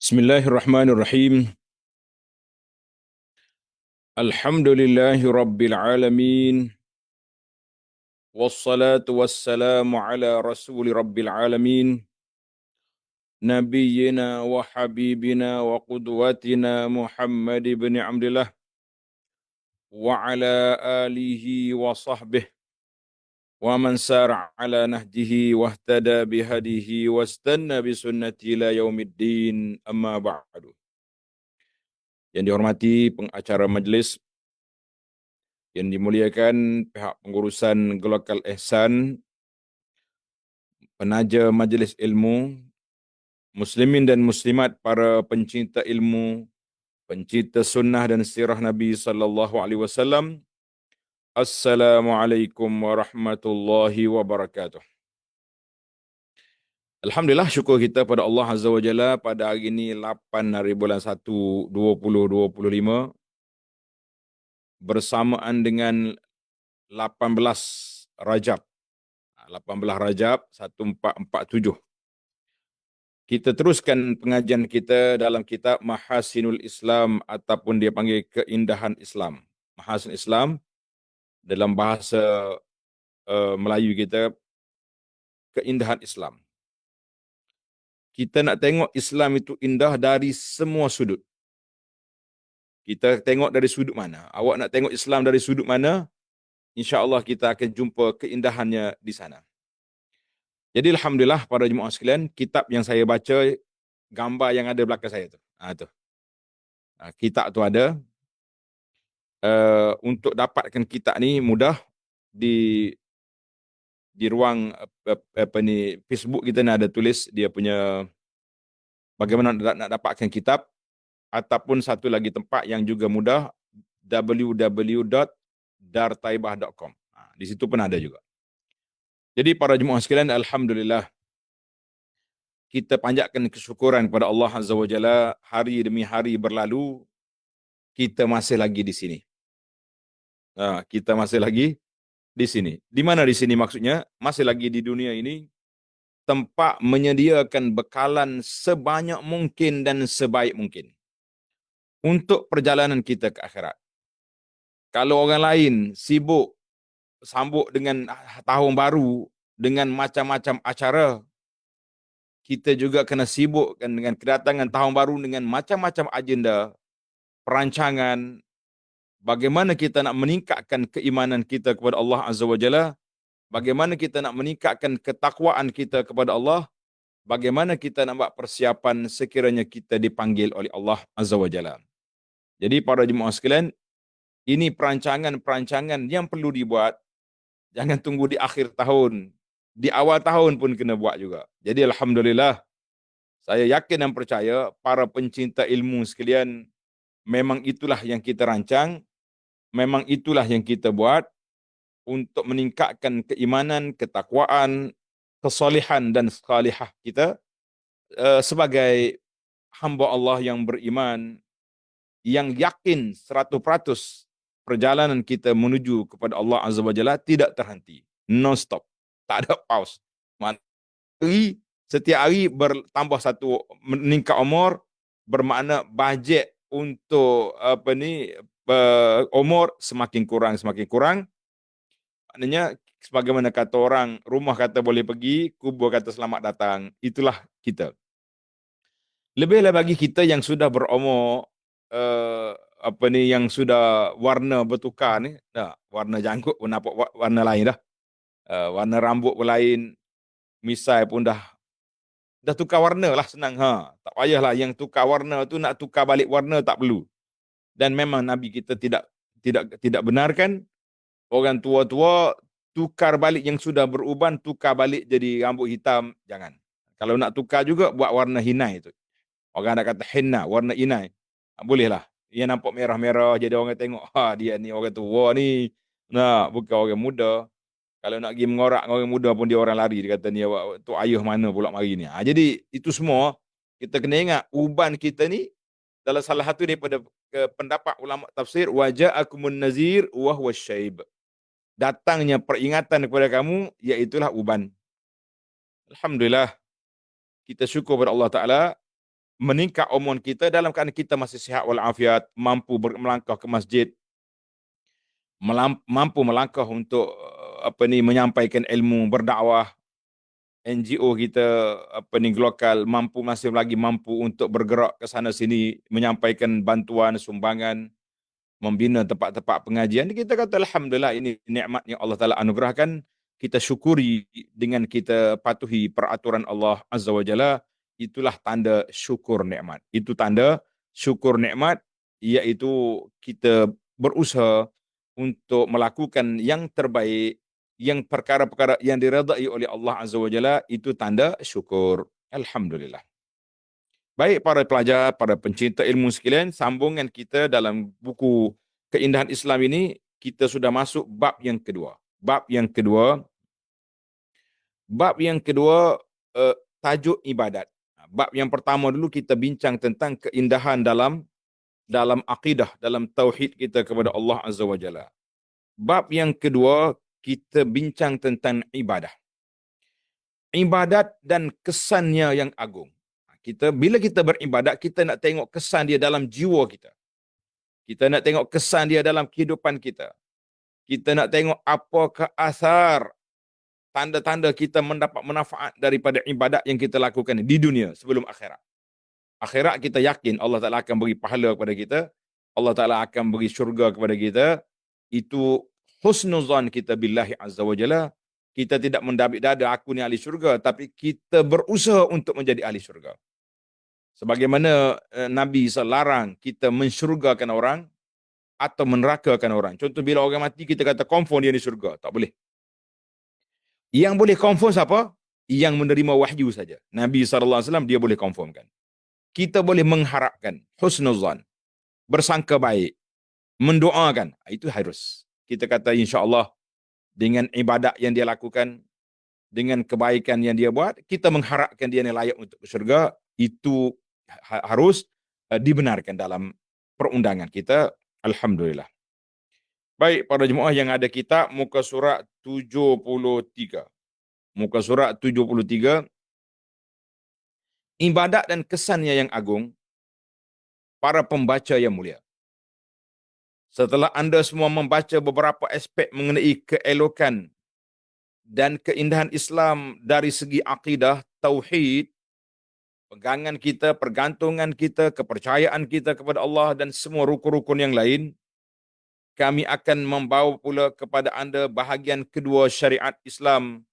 Bismillahirrahmanirrahim. Alhamdulillahi rabbil alamin. Wassalatu wassalamu ala rasuli rabbil alamin. Nabiyyina wa habibina wa qudwatina Muhammad ibn Abdullah wa ala alihi wa sahbihi wa man sara ala nahjihi wa ihtada bihadihi wa istanna bisunnati ila yaumiddin, amma ba'du. Yang dihormati pengacara majlis, yang dimuliakan pihak pengurusan Golkar Ihsan, penaja majlis ilmu, muslimin dan muslimat, para pencinta ilmu, pencinta sunnah dan sirah Nabi sallallahu alaihi wasallam. Assalamualaikum warahmatullahi wabarakatuh. Alhamdulillah, syukur kita pada Allah Azza wa Jalla pada hari ini 8 hari bulan 1 2025 bersamaan dengan 18 Rajab. 18 Rajab 1447. Kita teruskan pengajian kita dalam kitab Mahasinul Islam, ataupun dia panggil Keindahan Islam. Mahasin Islam dalam bahasa Melayu kita, keindahan Islam. Kita nak tengok Islam itu indah dari semua sudut. Kita tengok dari sudut mana? Awak nak tengok Islam dari sudut mana? InsyaAllah kita akan jumpa keindahannya di sana. Jadi Alhamdulillah para jemaah sekalian, kitab yang saya baca, gambar yang ada belakang saya tu. Tu. Kitab tu ada. Untuk dapatkan kitab ni mudah di ruang Facebook kita ni ada tulis dia punya bagaimana nak dapatkan kitab, ataupun satu lagi tempat yang juga mudah, www.dartaibah.com. Di situ pun ada juga. Jadi para jemaah sekalian, alhamdulillah kita panjatkan kesyukuran kepada Allah Azza wa Jalla, hari demi hari berlalu kita masih lagi di sini. Kita masih lagi di sini. Di mana di sini maksudnya? Masih lagi di dunia ini, tempat menyediakan bekalan sebanyak mungkin dan sebaik mungkin untuk perjalanan kita ke akhirat. Kalau orang lain sibuk sambut dengan tahun baru dengan macam-macam acara, kita juga kena sibukkan dengan kedatangan tahun baru dengan macam-macam agenda, perancangan, bagaimana kita nak meningkatkan keimanan kita kepada Allah Azza wa Jalla, bagaimana kita nak meningkatkan ketakwaan kita kepada Allah, bagaimana kita nak buat persiapan sekiranya kita dipanggil oleh Allah Azza wa Jalla. Jadi para jemaah sekalian, ini perancangan-perancangan yang perlu dibuat. Jangan tunggu di akhir tahun. Di awal tahun pun kena buat juga. Jadi Alhamdulillah, saya yakin dan percaya para pencinta ilmu sekalian, memang itulah yang kita rancang, memang itulah yang kita buat untuk meningkatkan keimanan, ketakwaan, kesalihan dan salihah kita sebagai hamba Allah yang beriman, yang yakin 100% perjalanan kita menuju kepada Allah Azza wa Jalla tidak terhenti, non-stop, tak ada pause. Setiap hari bertambah satu, meningkat umur, bermakna bajet untuk umur semakin kurang. Maknanya sebagaimana kata orang, rumah kata boleh pergi, kubur kata selamat datang. Itulah kita. Lebihlah bagi kita yang sudah berumur, yang sudah warna bertukar ni, warna janggut pun nampak warna lain dah. Warna rambut pun lain, misai pun dah tukar warna lah, senang. Tak payahlah yang tukar warna tu nak tukar balik warna, tak perlu. Dan memang Nabi kita tidak benarkan orang tua-tua tukar balik yang sudah beruban, tukar balik jadi rambut hitam, jangan. Kalau nak tukar juga buat warna hinai tu. Orang nak kata henna, warna inai. Bolehlah. Dia nampak merah-merah, jadi orang tengok, dia ni orang tua ni. Bukan orang muda. Kalau nak pergi mengorak dengan orang muda pun dia orang lari. Dia kata ni, tu ayah mana pula mari ni. Jadi itu semua, kita kena ingat, uban kita ni, dalam salah satu daripada pendapat ulama tafsir, waja'akumun nazir wa huwa syaib. Datangnya peringatan kepada kamu, iaitulah uban. Alhamdulillah, kita syukur kepada Allah Ta'ala, meningkat umur kita dalam keadaan kita masih sihat walafiat, mampu melangkah ke masjid, mampu melangkah untuk menyampaikan ilmu, berdakwah. NGO kita lokal masih mampu untuk bergerak ke sana sini menyampaikan bantuan, sumbangan, membina tempat-tempat pengajian. Kita kata alhamdulillah, ini nikmat yang Allah Taala anugerahkan. Kita syukuri dengan kita patuhi peraturan Allah Azza wa Jalla. Itulah tanda syukur nikmat. Itu tanda syukur nikmat, iaitu kita berusaha untuk melakukan yang terbaik, yang perkara-perkara yang diredai oleh Allah Azza wa Jalla, itu tanda syukur. Alhamdulillah. Baik para pelajar, para pencinta ilmu sekalian, sambungan kita dalam buku Keindahan Islam ini, kita sudah masuk bab yang kedua. Bab yang kedua, tajuk ibadat. Bab yang pertama dulu kita bincang tentang keindahan dalam akidah, dalam tauhid kita kepada Allah Azza wa Jalla. Bab yang kedua, kita bincang tentang ibadah. Ibadat dan kesannya yang agung. Bila kita beribadat, kita nak tengok kesan dia dalam jiwa kita. Kita nak tengok kesan dia dalam kehidupan kita. Kita nak tengok apakah asar, tanda-tanda kita mendapat manfaat daripada ibadat yang kita lakukan di dunia sebelum akhirat. Akhirat kita yakin Allah Ta'ala akan beri pahala kepada kita. Allah Ta'ala akan beri syurga kepada kita. Itu husnuzan kita billahi azza wa jalla. Kita tidak mendabik dada aku ni ahli syurga, tapi kita berusaha untuk menjadi ahli syurga. Sebagaimana Nabi larang kita mensyurgakan orang atau menerakakan orang. Contoh bila orang mati kita kata confirm dia di syurga, tak boleh. Yang boleh confirm siapa? Yang menerima wahyu saja. Nabi SAW dia boleh confirmkan. Kita boleh mengharapkan husnuzan, bersangka baik, mendoakan, itu harus. Kita kata insya-Allah dengan ibadat yang dia lakukan, dengan kebaikan yang dia buat, kita mengharapkan dia layak untuk ke syurga, itu harus dibenarkan dalam perundangan kita. Alhamdulillah. Baik, para jemaah yang ada kitab, muka surat 73. Muka surat 73, ibadat dan kesannya yang agung, para pembaca yang mulia. Setelah anda semua membaca beberapa aspek mengenai keelokan dan keindahan Islam dari segi akidah, tauhid, pegangan kita, pergantungan kita, kepercayaan kita kepada Allah dan semua rukun-rukun yang lain, kami akan membawa pula kepada anda bahagian kedua syariat Islam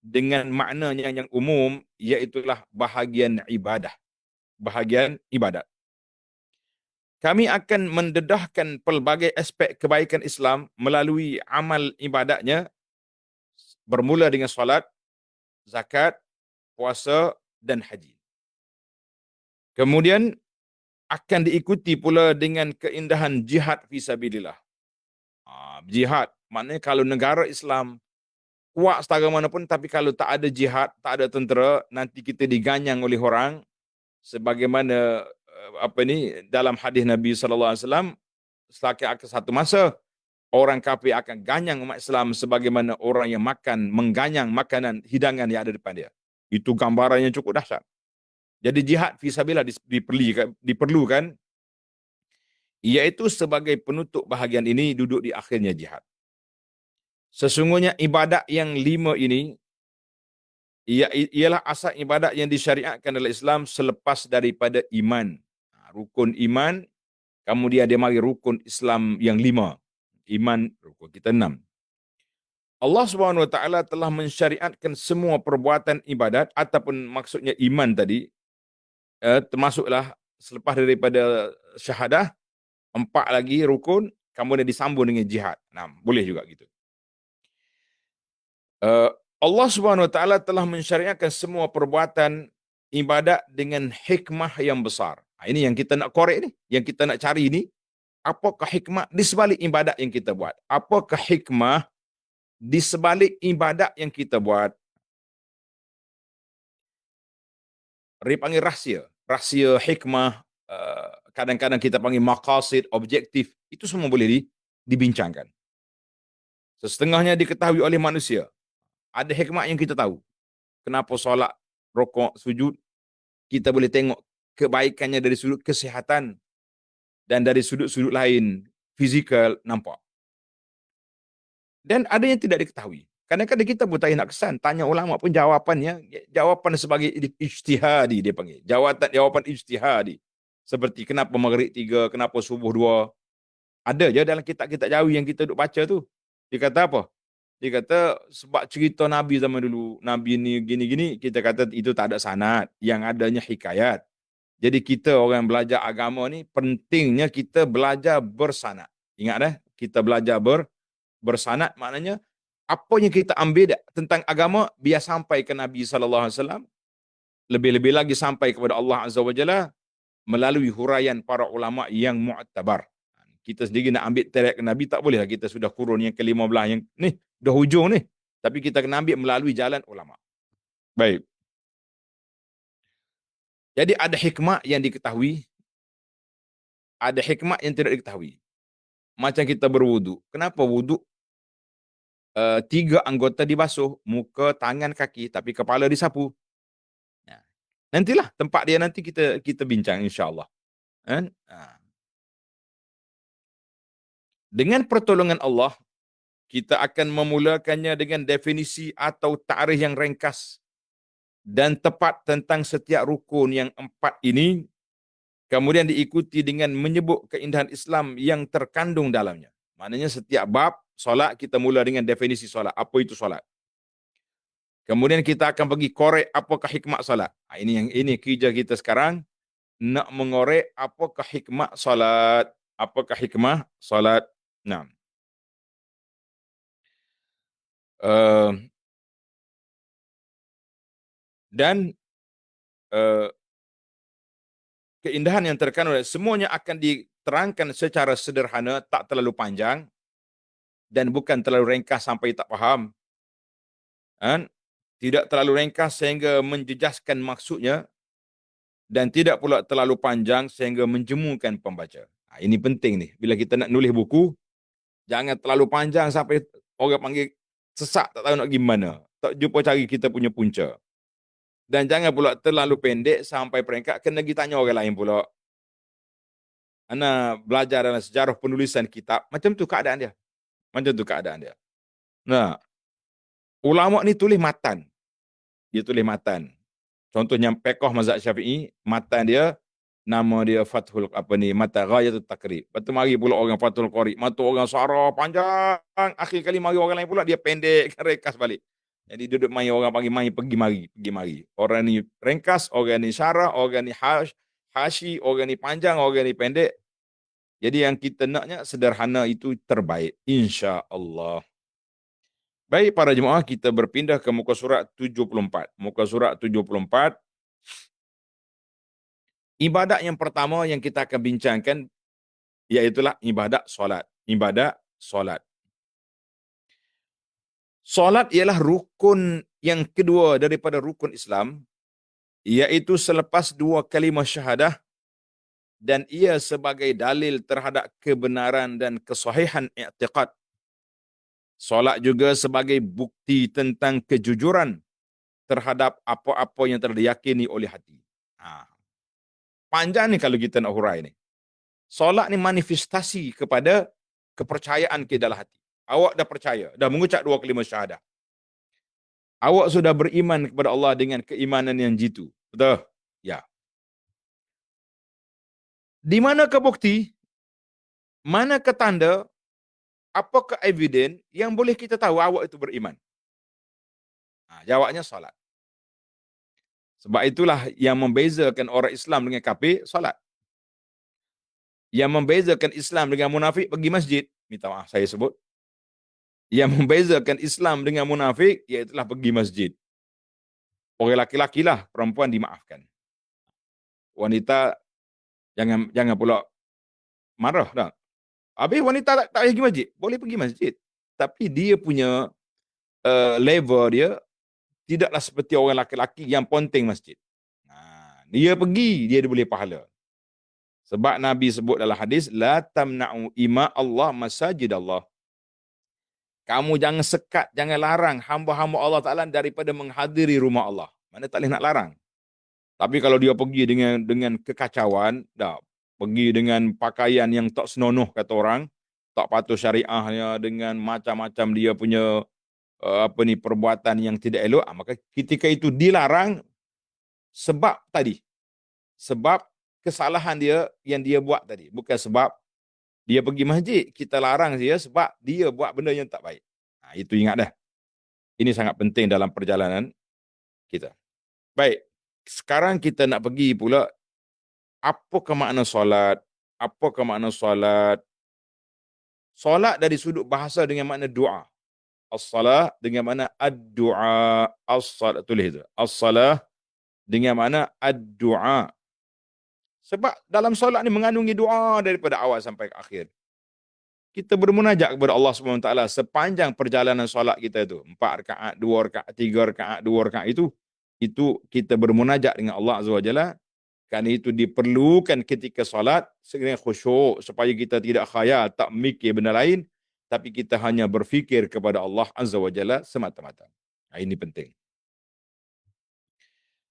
dengan maknanya yang umum, iaitulah bahagian ibadah. Bahagian ibadat. Kami akan mendedahkan pelbagai aspek kebaikan Islam melalui amal ibadatnya, bermula dengan solat, zakat, puasa dan haji. Kemudian akan diikuti pula dengan keindahan jihad fisabilillah. Jihad, maknanya kalau negara Islam kuat setara mana pun, tapi kalau tak ada jihad, tak ada tentera, nanti kita diganyang oleh orang, sebagaimana dalam hadis Nabi SAW, akan satu masa orang kafir akan ganyang umat Islam sebagaimana orang yang mengganyang makanan hidangan yang ada depan dia. Itu gambaran yang cukup dahsyat. Jadi jihad fisabilillah diperlukan, iaitu sebagai penutup bahagian ini duduk di akhirnya jihad. Sesungguhnya ibadat yang 5 ini ialah asal ibadat yang disyariatkan oleh Islam selepas daripada iman. Rukun iman, kemudian dia mari rukun Islam yang 5. Iman, rukun kita 6. Allah SWT telah mensyariatkan semua perbuatan ibadat, ataupun maksudnya iman tadi, termasuklah selepas daripada syahadah, 4 lagi rukun, kemudian disambung dengan jihad. Boleh juga gitu. Allah SWT telah mensyariatkan semua perbuatan ibadat dengan hikmah yang besar. Ini yang kita nak korek ni, yang kita nak cari ni, apakah hikmah di sebalik ibadat yang kita buat? Apakah hikmah di sebalik ibadat yang kita buat? Dia panggil rahsia. Rahsia, hikmah, kadang-kadang kita panggil maqasid, objektif. Itu semua boleh dibincangkan. Setengahnya diketahui oleh manusia. Ada hikmah yang kita tahu. Kenapa solat, rokok, sujud, kita boleh tengok kebaikannya dari sudut kesihatan dan dari sudut-sudut lain, fizikal, nampak. Dan ada yang tidak diketahui. Kadang-kadang kita buta nak kesan, tanya ulama pun jawapan sebagai ijtihadi dia panggil. Jawapan ijtihadi. Seperti kenapa maghrib 3, kenapa subuh 2. Ada je dalam kitab-kitab Jawi yang kita duk baca tu. Dia kata apa? Dia kata sebab cerita Nabi zaman dulu, Nabi ni gini-gini, kita kata itu tak ada sanad, yang adanya hikayat. Jadi kita orang belajar agama ni pentingnya kita belajar bersanad. Ingat dah, kita belajar bersanad maknanya apa yang kita ambil tentang agama biar sampai ke Nabi sallallahu alaihi wasallam, lebih-lebih lagi sampai kepada Allah Azza wa Jalla melalui huraian para ulama yang mu'tabar. Kita sendiri nak ambil direct ke Nabi tak boleh lah, kita sudah kurun yang ke-15 yang ni dah hujung ni. Tapi kita kena ambil melalui jalan ulama. Baik. Jadi ada hikmah yang diketahui, ada hikmah yang tidak diketahui. Macam kita berwudu. Kenapa wudu 3 anggota dibasuh, muka, tangan, kaki, tapi kepala disapu? Ya. Nantilah tempat dia nanti kita bincang insya-Allah. Kan? Dengan pertolongan Allah, kita akan memulakannya dengan definisi atau takrif yang ringkas dan tepat tentang setiap rukun yang 4 ini, kemudian diikuti dengan menyebut keindahan Islam yang terkandung dalamnya. Maknanya setiap bab solat kita mula dengan definisi solat. Apa itu solat? Kemudian kita akan pergi korek apakah hikmat solat. Ini kerja kita sekarang, nak mengorek apakah hikmat solat. Apakah hikmah solat? Nah. Dan keindahan yang terkandung semuanya akan diterangkan secara sederhana, tak terlalu panjang dan bukan terlalu ringkas sampai tak faham. Tidak terlalu ringkas sehingga menjejaskan maksudnya dan tidak pula terlalu panjang sehingga menjemukan pembaca. Ini penting nih, bila kita nak nulis buku, jangan terlalu panjang sampai orang panggil sesak, tak tahu nak gimana, tak jumpa cari kita punya punca. Dan jangan pula terlalu pendek sampai peringkat kena pergi tanya orang lain pula. Ana belajar dalam sejarah penulisan kitab, macam tu keadaan dia. Macam tu keadaan dia. Nah, ulama ni tulis matan. Dia tulis matan. Contohnya Peqah mazhab Syafi'i, matan dia nama dia Fathul matan Ghayatul Takrib. Lepas tu mari pula orang Fathul Qari, mata orang sarah panjang, akhir kali mari orang lain pula dia pendek, ringkas balik. Jadi duduk main orang panggil main pergi mari. Orang ni ringkas, orang ni syarah, orang ni hashi, orang ni panjang, orang ni pendek. Jadi yang kita naknya sederhana itu terbaik, insya-Allah. Baik para jemaah, kita berpindah ke muka surat 74. Muka surat 74. Ibadat yang pertama yang kita akan bincangkan iaitulah ibadat solat. Ibadat solat. Solat ialah rukun yang kedua daripada rukun Islam, iaitu selepas 2 kalimah syahadah, dan ia sebagai dalil terhadap kebenaran dan kesahihan i'tiqad. Solat juga sebagai bukti tentang kejujuran terhadap apa-apa yang telah diyakini oleh hati. Panjang ni kalau kita nak hurai ni. Solat ni manifestasi kepada kepercayaan ke dalam hati. Awak dah percaya, dah mengucap 2 kalimah syahadah. Awak sudah beriman kepada Allah dengan keimanan yang jitu. Betul? Ya. Di manakah bukti? Manakah tanda? Apakah eviden yang boleh kita tahu awak itu beriman? Jawabnya solat. Sebab itulah yang membezakan orang Islam dengan kafir, solat. Yang membezakan Islam dengan munafik, pergi masjid. Minta maaf saya sebut. Yang membezakan Islam dengan munafik, iaitulah pergi masjid. Orang laki-laki lah, perempuan dimaafkan. Wanita, jangan pula marah dah. Habis wanita tak pergi masjid, boleh pergi masjid. Tapi dia punya level dia, tidaklah seperti orang laki-laki yang ponteng masjid. Dia pergi, dia boleh pahala. Sebab Nabi sebut dalam hadis, la tamna'u ima Allah masajid Allah. Kamu jangan sekat, jangan larang hamba-hamba Allah Ta'ala daripada menghadiri rumah Allah. Mana tak boleh nak larang. Tapi kalau dia pergi dengan kekacauan, dah pergi dengan pakaian yang tak senonoh kata orang, tak patuh syariahnya, dengan macam-macam dia punya perbuatan yang tidak elok, maka ketika itu dilarang sebab tadi, sebab kesalahan dia yang dia buat tadi, bukan sebab dia pergi masjid, kita larang dia sebab dia buat benda yang tak baik. Itu ingat dah. Ini sangat penting dalam perjalanan kita. Baik, sekarang kita nak pergi pula, apakah makna solat? Apakah makna solat? Solat dari sudut bahasa dengan makna doa. As-salah dengan makna ad-du'a. As-salah, tulis itu. As-salah dengan makna ad-du'a. Sebab dalam solat ni mengandungi doa daripada awal sampai ke akhir. Kita bermunajat kepada Allah SWT sepanjang perjalanan solat kita itu. 4 rakaat, 2 rakaat, 3 rakaat, 2 rakaat itu kita bermunajat dengan Allah Azza wa Jalla. Kerana itu diperlukan ketika solat, segera khusyuk supaya kita tidak khayal, tak mikir benda lain, tapi kita hanya berfikir kepada Allah Azza wa Jalla semata-mata. Ini penting.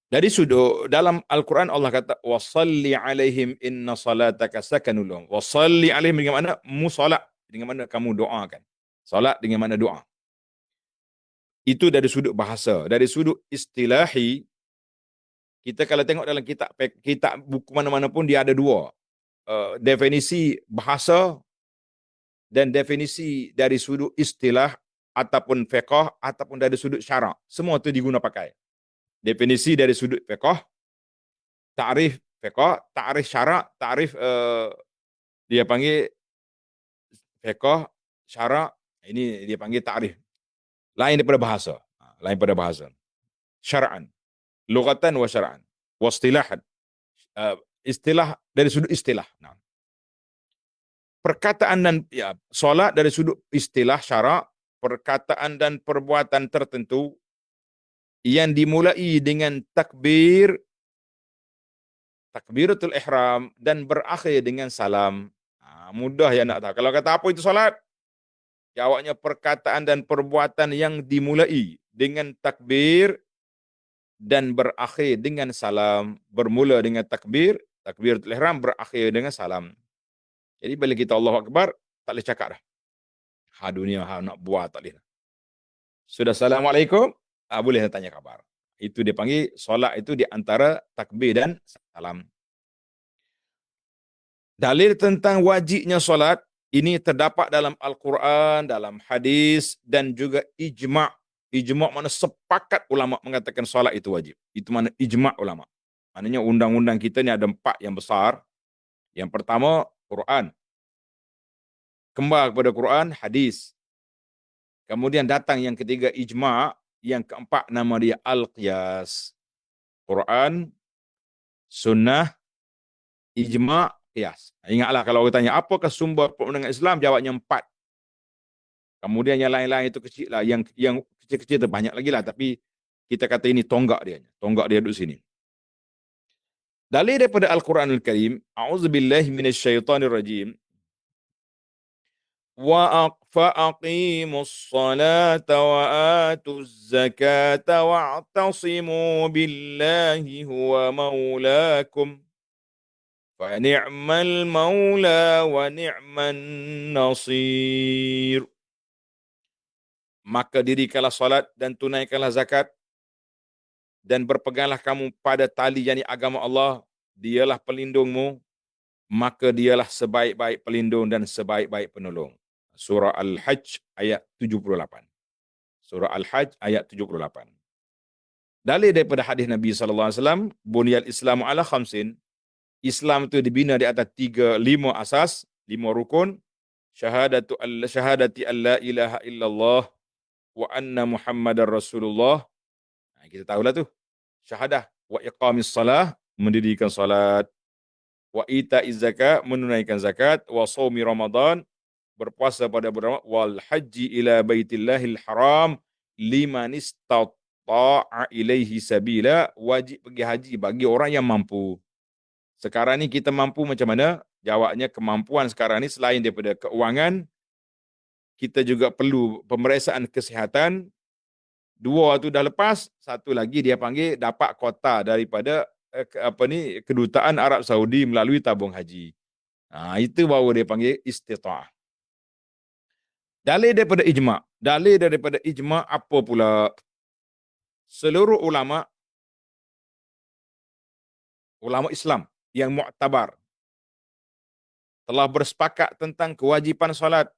Dari sudut dalam Al-Quran Allah kata wasalli alaihim inna salataka sakanul lahum. Wasalli alaihim dengan mana musalat, dengan mana kamu doakan. Salat dengan mana doa. Itu dari sudut bahasa. Dari sudut istilahi, kita kalau tengok dalam kitab buku mana-mana pun dia ada dua. Definisi bahasa dan definisi dari sudut istilah ataupun fiqh ataupun dari sudut syarak. Semua itu diguna pakai. Definisi dari sudut fiqh, ta'rif fiqh, ta'rif syarak, ta'rif dia panggil fiqh, syarak, ini dia panggil ta'rif. Lain daripada bahasa. Lain daripada bahasa. Syara'an, lughatan wa syara'an, wa istilahan. Istilah dari sudut istilah. Nah. Perkataan dan solat dari sudut istilah syarak, perkataan dan perbuatan tertentu yang dimulai dengan takbiratul ihram dan berakhir dengan salam. Mudah ya nak tahu. Kalau kata apa itu solat? Jawabnya perkataan dan perbuatan yang dimulai dengan takbir dan berakhir dengan salam. Bermula dengan takbiratul ihram, berakhir dengan salam. Jadi bila kita Allahu Akbar, tak boleh cakap dah. Dunia nak buat tak boleh. Sudah Assalamualaikum, boleh tanya khabar. Itu dia panggil solat itu di antara takbir dan salam. Dalil tentang wajibnya solat ini terdapat dalam Al-Quran, dalam hadis dan juga ijma'. Ijma' mana sepakat ulama mengatakan solat itu wajib. Itu mana ijma' ulama. Maknanya undang-undang kita ni ada 4 yang besar. Yang pertama Quran. Kembar kepada Quran, hadis. Kemudian datang yang ketiga ijma', yang keempat nama dia al-qiyas. Quran, sunnah, ijma', qiyas. Ingatlah kalau orang tanya apakah sumber perundangan Islam, jawabnya 4. Kemudian yang lain-lain itu kecil lah, yang kecil-kecil itu banyak lagi lah, tapi kita kata ini tonggak dia. Tonggak dia duduk sini. Dalil daripada Al-Quranul Karim, a'udzubillahi minasyaitonirrajim. فَأَقِيمُوا الصَّلَاةَ وَآتُوا الزَّكَاةَ وَاعْتَصِمُوا بِاللَّهِ هُوَ مَوْلَاكُمْ فَنِعْمَ الْمَوْلَى وَنِعْمَ النَّصِيرُ. Maka dirikanlah salat dan tunaikanlah zakat dan berpeganglah kamu pada tali yakni agama Allah, dialah pelindungmu, maka dialah sebaik-baik pelindung dan sebaik-baik penolong. Surah Al-Hajj ayat 78. Surah Al-Hajj ayat 78. Dalil daripada hadis Nabi SAW, Bunyal Islamu ala khamsin. Islam itu dibina di atas 5 asas, 5 rukun. Syahadati an la ilaha illallah wa anna Muhammadar Rasulullah. Kita tahulah tu. Syahadah. Wa iqamis salah, mendirikan salat. Wa ita'iz zakat, menunaikan zakat. Wa sawmi Ramadan, berpuasa pada bulan Ramadan. Wal haji ila baitillahil haram liman istata'a ilaihi sabila, wajib pergi haji bagi orang yang mampu. Sekarang ni kita mampu macam mana? Jawabnya kemampuan sekarang ni selain daripada keuangan, kita juga perlu pemeriksaan kesihatan. 2 tu dah lepas, 1 lagi dia panggil dapat kota daripada kedutaan Arab Saudi melalui tabung haji. Itu baru dia panggil istita'ah. Dalil daripada ijma' apa pula? Seluruh ulama Islam yang muktabar telah bersepakat tentang kewajipan solat,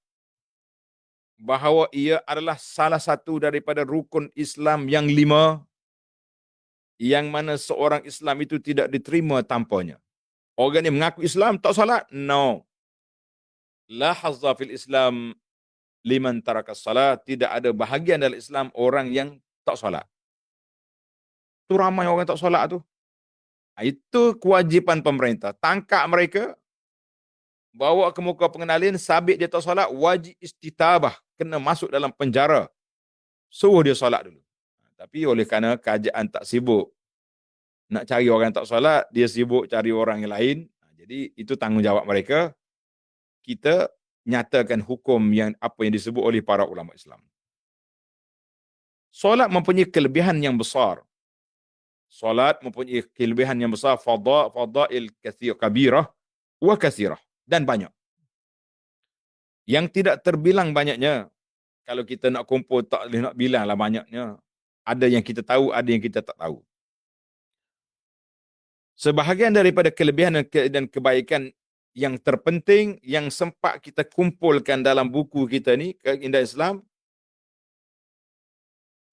bahawa ia adalah salah satu daripada rukun Islam yang 5, yang mana seorang Islam itu tidak diterima tanpanya. Orang yang mengaku Islam tak solat? No. La hazza fil Islam liman tarakas salat. Tidak ada bahagian dalam Islam orang yang tak solat. Itu ramai orang tak solat tu. Itu kewajipan pemerintah. Tangkap mereka, bawa ke muka pengadilan, sabit dia tak solat, wajib istitabah, kena masuk dalam penjara. Suruh dia solat dulu. Tapi oleh kerana kerajaan tak sibuk nak cari orang tak solat, dia sibuk cari orang yang lain. Jadi itu tanggungjawab mereka. Kita nyatakan hukum yang apa yang disebut oleh para ulama Islam. Solat mempunyai kelebihan yang besar. Solat mempunyai kelebihan yang besar, fadail kathir kabirah wa kathirah, dan banyak. Yang tidak terbilang banyaknya. Kalau kita nak kumpul tak boleh nak bilanglah banyaknya. Ada yang kita tahu, ada yang kita tak tahu. Sebahagian daripada kelebihan dan kebaikan yang terpenting yang sempat kita kumpulkan dalam buku kita ni, Keindahan Islam,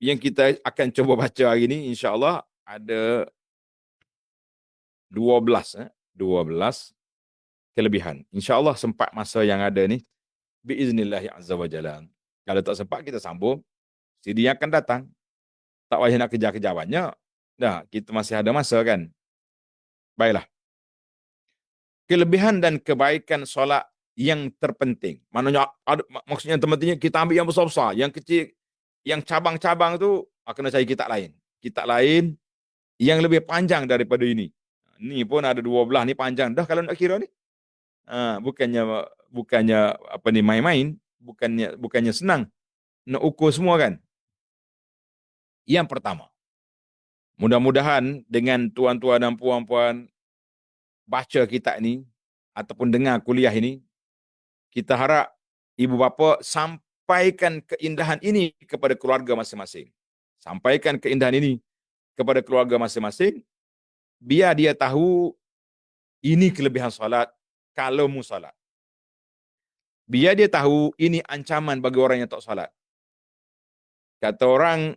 yang kita akan cuba baca hari ni, insya-Allah ada 12 kelebihan. Insya-Allah sempat masa yang ada ni, biiznillah azza wa jalla. Kalau tak sempat kita sambung CD yang akan datang. Tak payah nak kejar-kejar banyak. Dah, kita masih ada masa kan. Baiklah. Kelebihan dan kebaikan solat yang terpenting. Maknanya, maksudnya teman-teman kita ambil yang besar-besar, yang kecil, yang cabang-cabang tu kena cari kitab lain. Kitab lain yang lebih panjang daripada ini. Ni pun ada 12 ni panjang dah kalau nak kira ni. Bukannya apa ni main-main, bukannya senang nak ukur semua kan. Yang pertama, mudah-mudahan dengan tuan-tuan dan puan-puan baca kitab ni ataupun dengar kuliah ini, kita harap ibu bapa sampaikan keindahan ini kepada keluarga masing-masing. Sampaikan keindahan ini kepada keluarga masing-masing, biar dia tahu ini kelebihan solat kalau mu solat. Biar dia tahu ini ancaman bagi orang yang tak solat. Kata orang,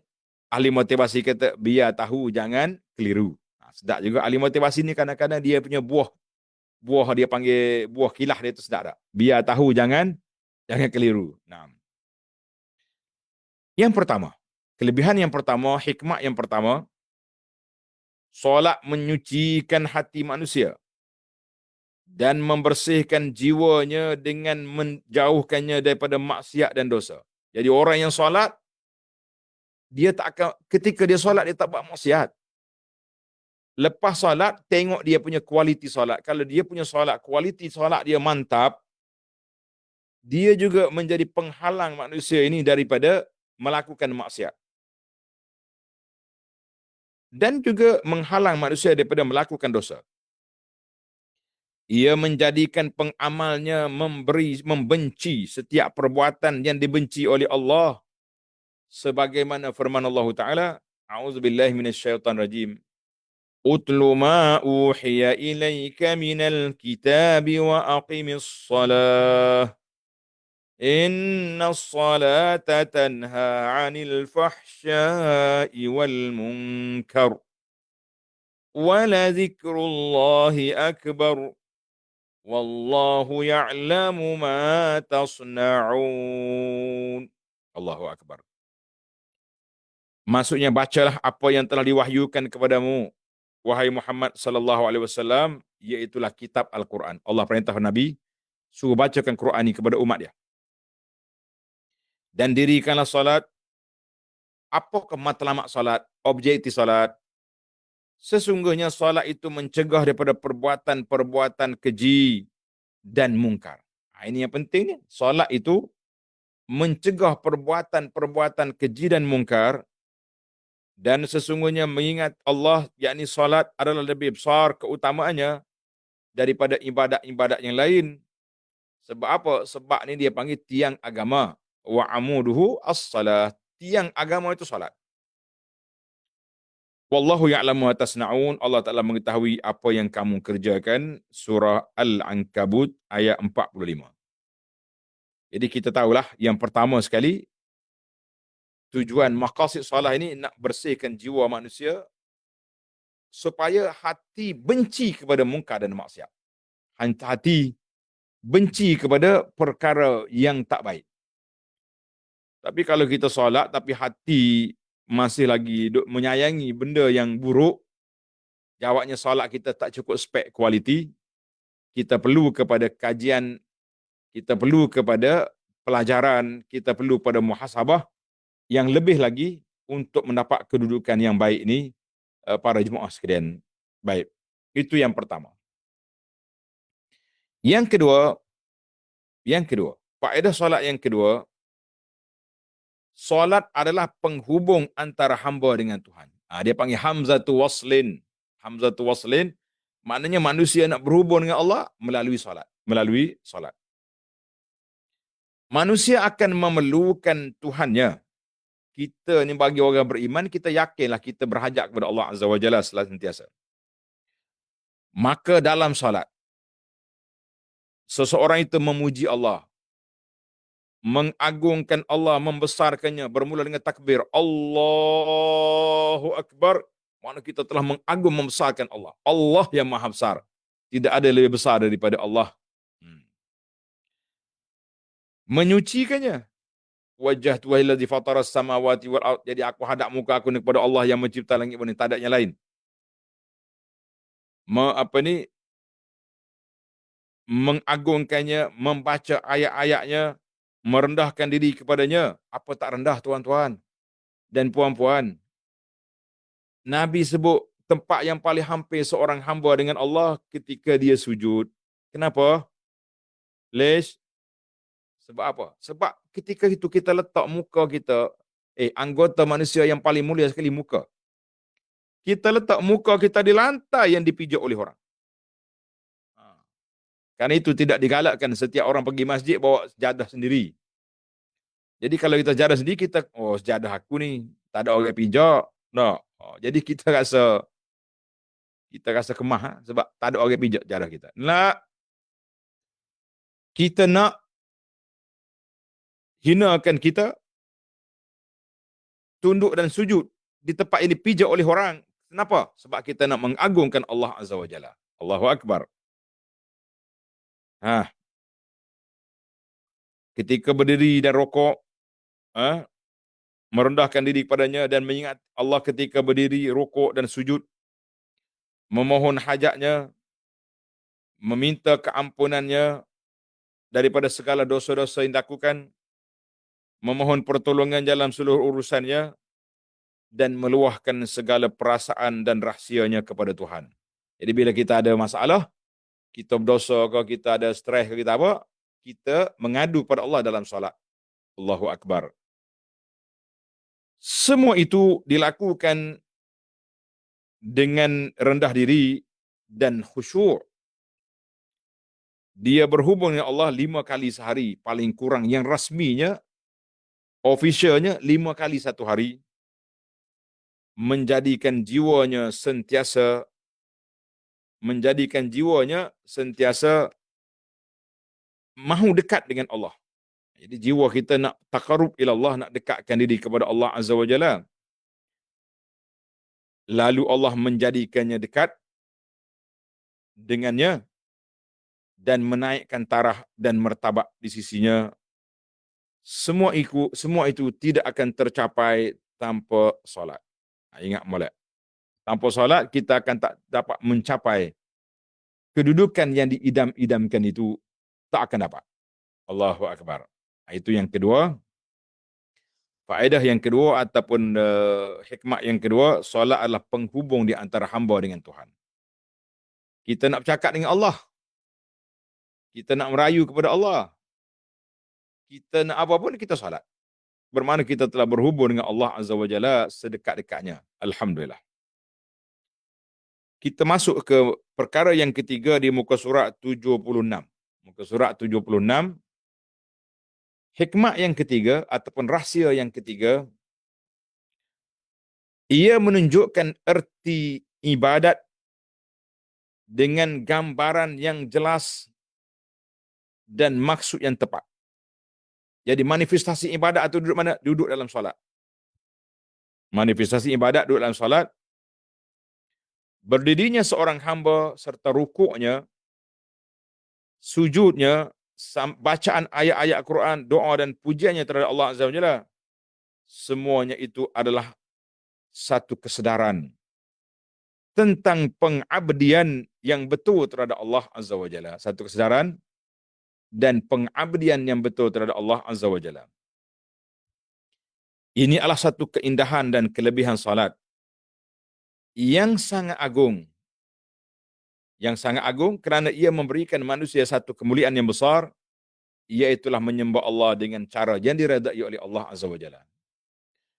ahli motivasi kata, biar tahu jangan keliru. Sedap juga ahli motivasi ni, kadang-kadang dia punya buah dia panggil buah kilah dia tu sedap tak? Biar tahu jangan keliru. Yang pertama, kelebihan yang pertama, hikmah yang pertama, solat menyucikan hati manusia dan membersihkan jiwanya dengan menjauhkannya daripada maksiat dan dosa. Jadi orang yang solat, dia tak akan, ketika dia solat dia tak buat maksiat. Lepas solat, tengok dia punya kualiti solat. Kalau dia punya solat, kualiti solat dia mantap, dia juga menjadi penghalang manusia ini daripada melakukan maksiat. Dan juga menghalang manusia daripada melakukan dosa. Ia menjadikan pengamalnya membenci setiap perbuatan yang dibenci oleh Allah. Sebagaimana firman Allah Ta'ala, A'udzubillahi minasyaitanirrajim. Utlu ma uhiya ilaika minal kitabi wa aqimis salah. Inna salata tanha 'anil fahsya'i wal munkar. Wa la dzikrullahi akbar. Wallahu ya'lamu ma tasna'un. Allahu akbar. Maksudnya bacalah apa yang telah diwahyukan kepadamu, wahai Muhammad sallallahu alaihi wasallam, iaitulah kitab Al-Quran. Allah perintah Nabi suruh bacakan Quran ini kepada umat dia. Dan dirikanlah salat. Apakah matlamat salat? Objektif salat. Sesungguhnya salat itu mencegah daripada perbuatan-perbuatan keji dan mungkar. Ini yang pentingnya. Salat itu mencegah perbuatan-perbuatan keji dan mungkar Dan sesungguhnya mengingat Allah, yakni solat adalah lebih besar keutamaannya daripada ibadat-ibadat yang lain. Sebab apa? Sebab ni dia panggil tiang agama. Wa amuduhu as-salah. Tiang agama itu solat. Wallahu ya'lamu ma tasna'un. Allah Ta'ala mengetahui apa yang kamu kerjakan. Surah Al-Ankabut ayat 45. Jadi kita tahulah yang pertama sekali, tujuan maqasid solat ini nak bersihkan jiwa manusia supaya hati benci kepada mungkar dan maksiat. Hati benci kepada perkara yang tak baik. Tapi kalau kita solat tapi hati masih lagi menyayangi benda yang buruk, jawabnya solat kita tak cukup spek kualiti. Kita perlu kepada kajian, kita perlu kepada pelajaran, kita perlu pada muhasabah yang lebih lagi untuk mendapat kedudukan yang baik ini, para jemaah sekalian. Baik. Itu yang pertama. Yang kedua, faedah solat yang kedua, solat adalah penghubung antara hamba dengan Tuhan. Dia panggil hamzatu waslin. Hamzatu waslin maknanya manusia nak berhubung dengan Allah melalui solat. Melalui solat. Manusia akan memerlukan Tuhannya. Kita ni bagi orang beriman, kita yakinlah kita berhajat kepada Allah Azza wa Jalla sentiasa. Maka dalam solat, seseorang itu memuji Allah, mengagungkan Allah, membesarkannya, bermula dengan takbir Allahu Akbar, makna kita telah mengagung membesarkan Allah. Allah yang maha besar, tidak ada lebih besar daripada Allah. Menyucikannya, wajah Tuhan alladzi fatara samawati wal ard, jadi aku hadap muka aku kepada Allah yang mencipta langit bumi, tak ada yang lain. Mengagungkannya, membaca ayat-ayatnya, merendahkan diri kepadanya. Apa tak rendah tuan-tuan dan puan-puan? Nabi sebut tempat yang paling hampir seorang hamba dengan Allah ketika dia sujud. Kenapa? Lesh? Sebab apa? Sebab ketika itu kita letak muka kita, anggota manusia yang paling mulia sekali muka. Kita letak muka kita di lantai yang dipijak oleh orang. Karena itu tidak digalakkan setiap orang pergi masjid bawa sejadah sendiri. Jadi kalau kita sejadah sendiri, kita, sejadah aku ni, tak ada orang pijak. No. Jadi kita rasa kemah, sebab tak ada orang pijak sejadah kita. Kita nak hinakan kita, tunduk dan sujud di tempat ini pijak oleh orang. Kenapa? Sebab kita nak mengagungkan Allah Azza wa Jalla. Allahu Akbar. Ketika berdiri dan rokok, merendahkan diri kepadanya dan mengingat Allah ketika berdiri, rokok dan sujud, memohon hajatnya, meminta keampunannya daripada segala dosa-dosa yang dilakukan, memohon pertolongan dalam seluruh urusannya, dan meluahkan segala perasaan dan rahsianya kepada Tuhan. Jadi bila kita ada masalah, kita berdosa ke, kita ada stres ke, kita apa, kita mengadu pada Allah dalam solat. Allahu Akbar. Semua itu dilakukan dengan rendah diri dan khusyuk. Dia berhubung dengan Allah 5 kali sehari, paling kurang. Yang rasminya, officialnya 5 kali satu hari. Menjadikan jiwanya sentiasa mahu dekat dengan Allah. Jadi jiwa kita nak taqarrub ila Allah, nak dekatkan diri kepada Allah Azza wa Jalla. Lalu Allah menjadikannya dekat dengannya dan menaikkan taraf dan martabat di sisinya. Semua itu tidak akan tercapai tanpa solat. Ingat molek. Tanpa solat kita akan tak dapat mencapai kedudukan yang diidam-idamkan itu, tak akan dapat. Allahu Akbar. Itu yang kedua. Faedah yang kedua ataupun hikmah yang kedua, solat adalah penghubung di antara hamba dengan Tuhan. Kita nak bercakap dengan Allah. Kita nak merayu kepada Allah. Kita nak apa pun, kita solat. bermakna kita telah berhubung dengan Allah Azza wa Jalla sedekat-dekatnya. Alhamdulillah. Kita masuk ke perkara yang ketiga di muka surat 76. Muka surat 76, hikmah yang ketiga ataupun rahsia yang ketiga, ia menunjukkan erti ibadat dengan gambaran yang jelas dan maksud yang tepat. Jadi manifestasi ibadat itu duduk mana? Duduk dalam solat. Manifestasi ibadat duduk dalam solat, berdirinya seorang hamba serta rukuknya, sujudnya, bacaan ayat-ayat Al-Quran, doa dan pujiannya terhadap Allah Azza wa Jalla, semuanya itu adalah satu kesedaran tentang pengabdian yang betul terhadap Allah Azza wa Jalla. Satu kesedaran dan pengabdian yang betul terhadap Allah Azza wa Jalla. Ini adalah satu keindahan dan kelebihan salat yang sangat agung. Yang sangat agung kerana ia memberikan manusia satu kemuliaan yang besar, iaitulah menyembah Allah dengan cara yang diredai oleh Allah Azza wa Jalla.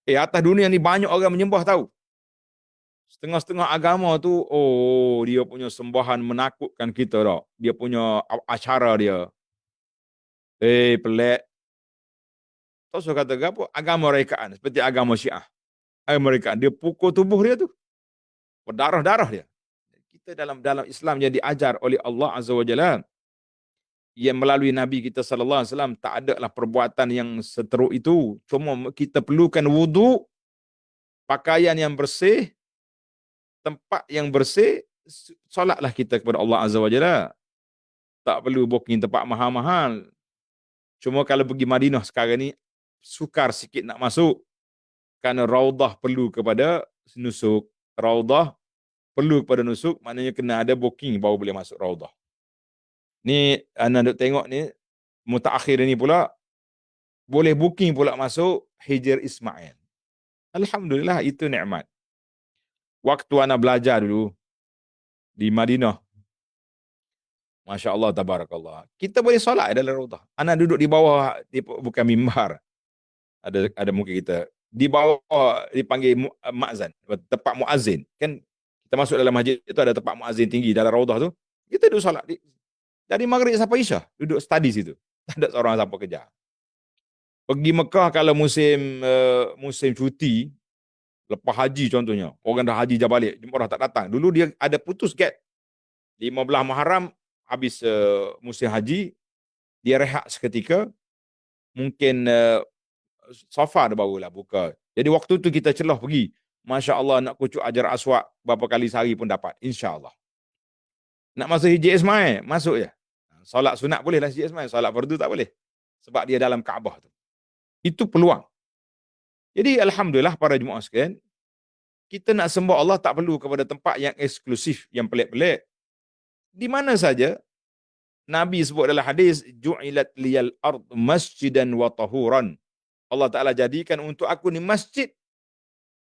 Atas dunia ni banyak orang menyembah tahu. Setengah-setengah agama tu, oh, dia punya sembahan menakutkan kita dah. Dia punya acara dia. Pelik. Tahu saya kata apa? Agama rekaan. Seperti agama Syiah. Mereka, dia pukul tubuh dia tu. Berdarah-darah dia. Kita dalam Islam yang diajar oleh Allah Azza wa Jalla, yang melalui Nabi kita sallallahu alaihi wasallam, tak ada lah perbuatan yang seteruk itu. Cuma kita perlukan wudu, pakaian yang bersih, tempat yang bersih, solatlah kita kepada Allah Azza wa Jalla. Tak perlu booking tempat mahal-mahal. Cuma kalau pergi Madinah sekarang ni, sukar sikit nak masuk. Kerana raudah perlu kepada nusuk. Raudah perlu kepada nusuk, maknanya kena ada booking baru boleh masuk raudah. Ni, anda duk tengok ni, mutaakhir ni pula, boleh booking pula masuk Hijr Ismail. Alhamdulillah, itu nikmat. Waktu anak belajar dulu di Madinah, Masya Allah, tabarakallah, kita boleh solat dalam raudah. Anak duduk di bawah, bukan mimbar. Ada mungkin kita di bawah dipanggil muazzin, tempat muazzin. Kan kita masuk dalam masjid itu ada tempat muazzin tinggi dalam raudah tu. Kita duduk solat dari maghrib sampai isya, duduk study situ. Tak ada seorang siapa kerja. Pergi Mekah kalau musim cuti, lepas haji contohnya, orang dah haji dah balik, jemaah tak datang. Dulu dia ada putus gap. 15 Muharram habis musim haji, dia rehat seketika, mungkin Safar barulah buka. Jadi waktu tu kita celah pergi. Masya Allah, nak kucuk Hajar Aswad berapa kali sehari pun dapat, insya-Allah. Nak masuk Hijr Ismail, masuk je. Solat sunat boleh lah Hijr Ismail, solat fardu tak boleh. Sebab dia dalam Kaabah tu. Itu peluang. Jadi alhamdulillah para jemaah sekalian, kita nak sembah Allah tak perlu kepada tempat yang eksklusif, yang pelik-pelik. Di mana saja Nabi sebut dalam hadis, ju'ilat liyal ard masjidan wa tahuran. Allah Ta'ala jadikan untuk aku ni masjid,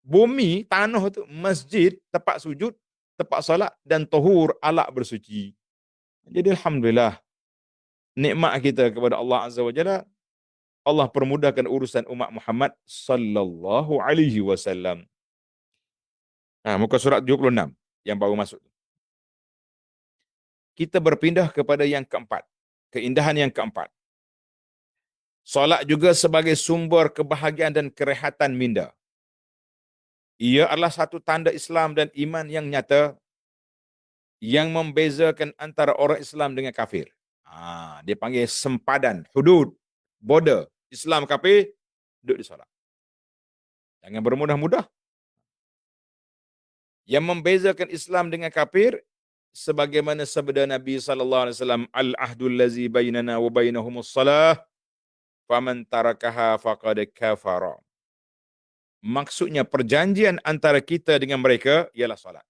bumi, tanah tu, masjid, tempat sujud, tempat solat, dan tahur, alat bersuci. Jadi alhamdulillah, nikmat kita kepada Allah Azza wa Jalla, Allah permudahkan urusan umat Muhammad sallallahu alaihi wasallam. Muka surat 76 yang baru masuk. Kita berpindah kepada yang keempat, keindahan yang keempat. Solat juga sebagai sumber kebahagiaan dan kerehatan minda. Ia adalah satu tanda Islam dan iman yang nyata yang membezakan antara orang Islam dengan kafir. Dia panggil sempadan, hudud, border. Islam kafir, duduk di solat. Jangan bermudah-mudah. Yang membezakan Islam dengan kafir, sebagaimana sabda Nabi SAW, al-ahdul lazi bainana wa bainahumus salah, faman tarakaha faqad kafara. Maksudnya perjanjian antara kita dengan mereka ialah solat.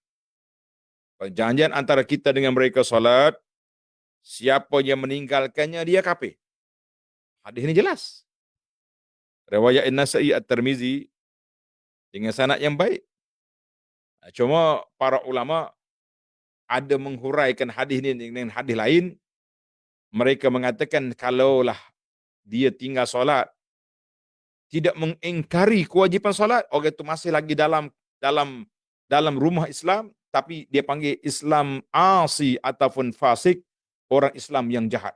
Perjanjian antara kita dengan mereka solat, siapa yang meninggalkannya dia kafir. Hadis ini jelas. Riwayat An-Nasa'i At-Tirmizi dengan sanad yang baik. Cuma para ulama ada menghuraikan hadis ini dengan hadis lain. Mereka mengatakan kalaulah dia tinggal solat tidak mengingkari kewajipan solat, orang itu masih lagi dalam dalam rumah Islam, tapi dia panggil Islam asi ataupun fasik, orang Islam yang jahat.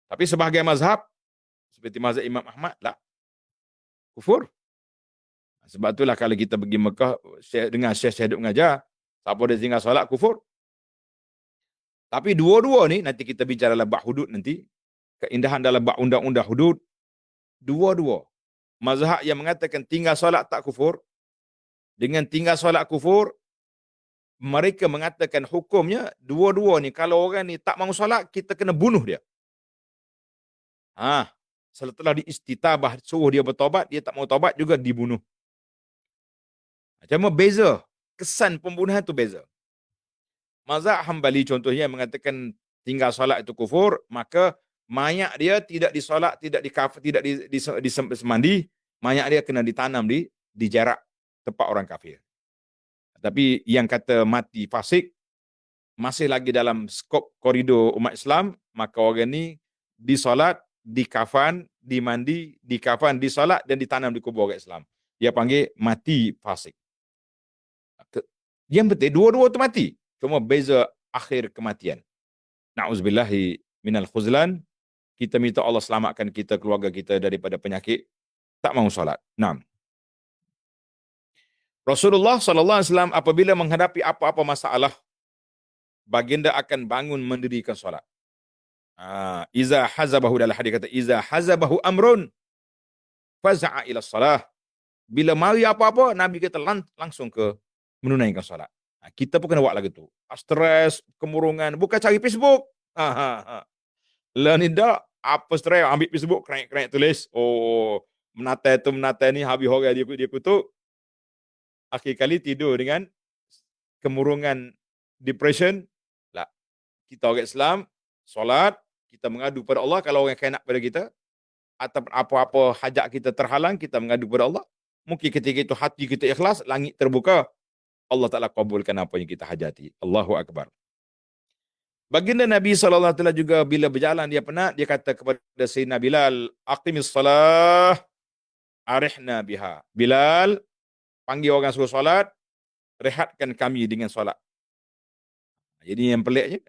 Tapi sebahagian mazhab, seperti mazhab Imam Ahmad, lah, kufur. Sebab itulah kalau kita pergi Mekah, dengan syekh duk mengajar, siapa dia tinggal solat, kufur. Tapi dua-dua ni, nanti kita bicara dalam bab hudud nanti, keindahan dalam bab undang-undang hudud, dua-dua. Mazhab yang mengatakan tinggal solat tak kufur, dengan tinggal solat kufur, mereka mengatakan hukumnya, dua-dua ni, kalau orang ni tak mahu solat, kita kena bunuh dia. Setelah diistitabah, suruh dia bertobat, dia tak mau tobat juga dibunuh. Cuma beza, kesan pembunuhan tu beza. Mazhab Hambali contohnya mengatakan tinggal solat itu kufur, maka mayat dia tidak disolat, tidak dikafir, tidak disemandi, mayat dia kena ditanam di jarak tempat orang kafir. Tapi yang kata mati fasik, masih lagi dalam skop koridor umat Islam, maka orang ni disolat, dikafan, dimandi, dikafan, disolat dan ditanam di kubur orang Islam. Dia panggil mati fasik. Yang penting dua-dua tu mati. Cuma beza akhir kematian. Na'udzubillahi minal khuzlan. Kita minta Allah selamatkan kita, keluarga kita daripada penyakit tak mahu solat. 6. Rasulullah SAW apabila menghadapi apa-apa masalah, baginda akan bangun mendirikan solat. Iza hazabahu, dalam hadis kata, iza hazabahu amrun faza'a ila salah. Bila mari apa-apa, Nabi kita langsung ke menunaikan solat. Kita pun kena buat lagi tu. Stres, kemurungan, bukan cari Facebook. Lah ni dak, apa stres, ambil Facebook, kerank-kerank tulis. Menatai ni, habis orang dia kutuk. Akhir kali tidur dengan kemurungan, depression. Lah, kita orang Islam, solat, kita mengadu pada Allah. Kalau orang kena pada kita, atau apa-apa hajat kita terhalang, kita mengadu pada Allah. Mungkin ketika itu hati kita ikhlas, langit terbuka, Allah Ta'ala kabulkan apa yang kita hajati. Allahu Akbar. Baginda Nabi SAW juga bila berjalan dia penat, dia kata kepada Sayyidina Bilal, aqimis salah, arihna biha. Bilal, panggil orang suruh solat, rehatkan kami dengan solat. Jadi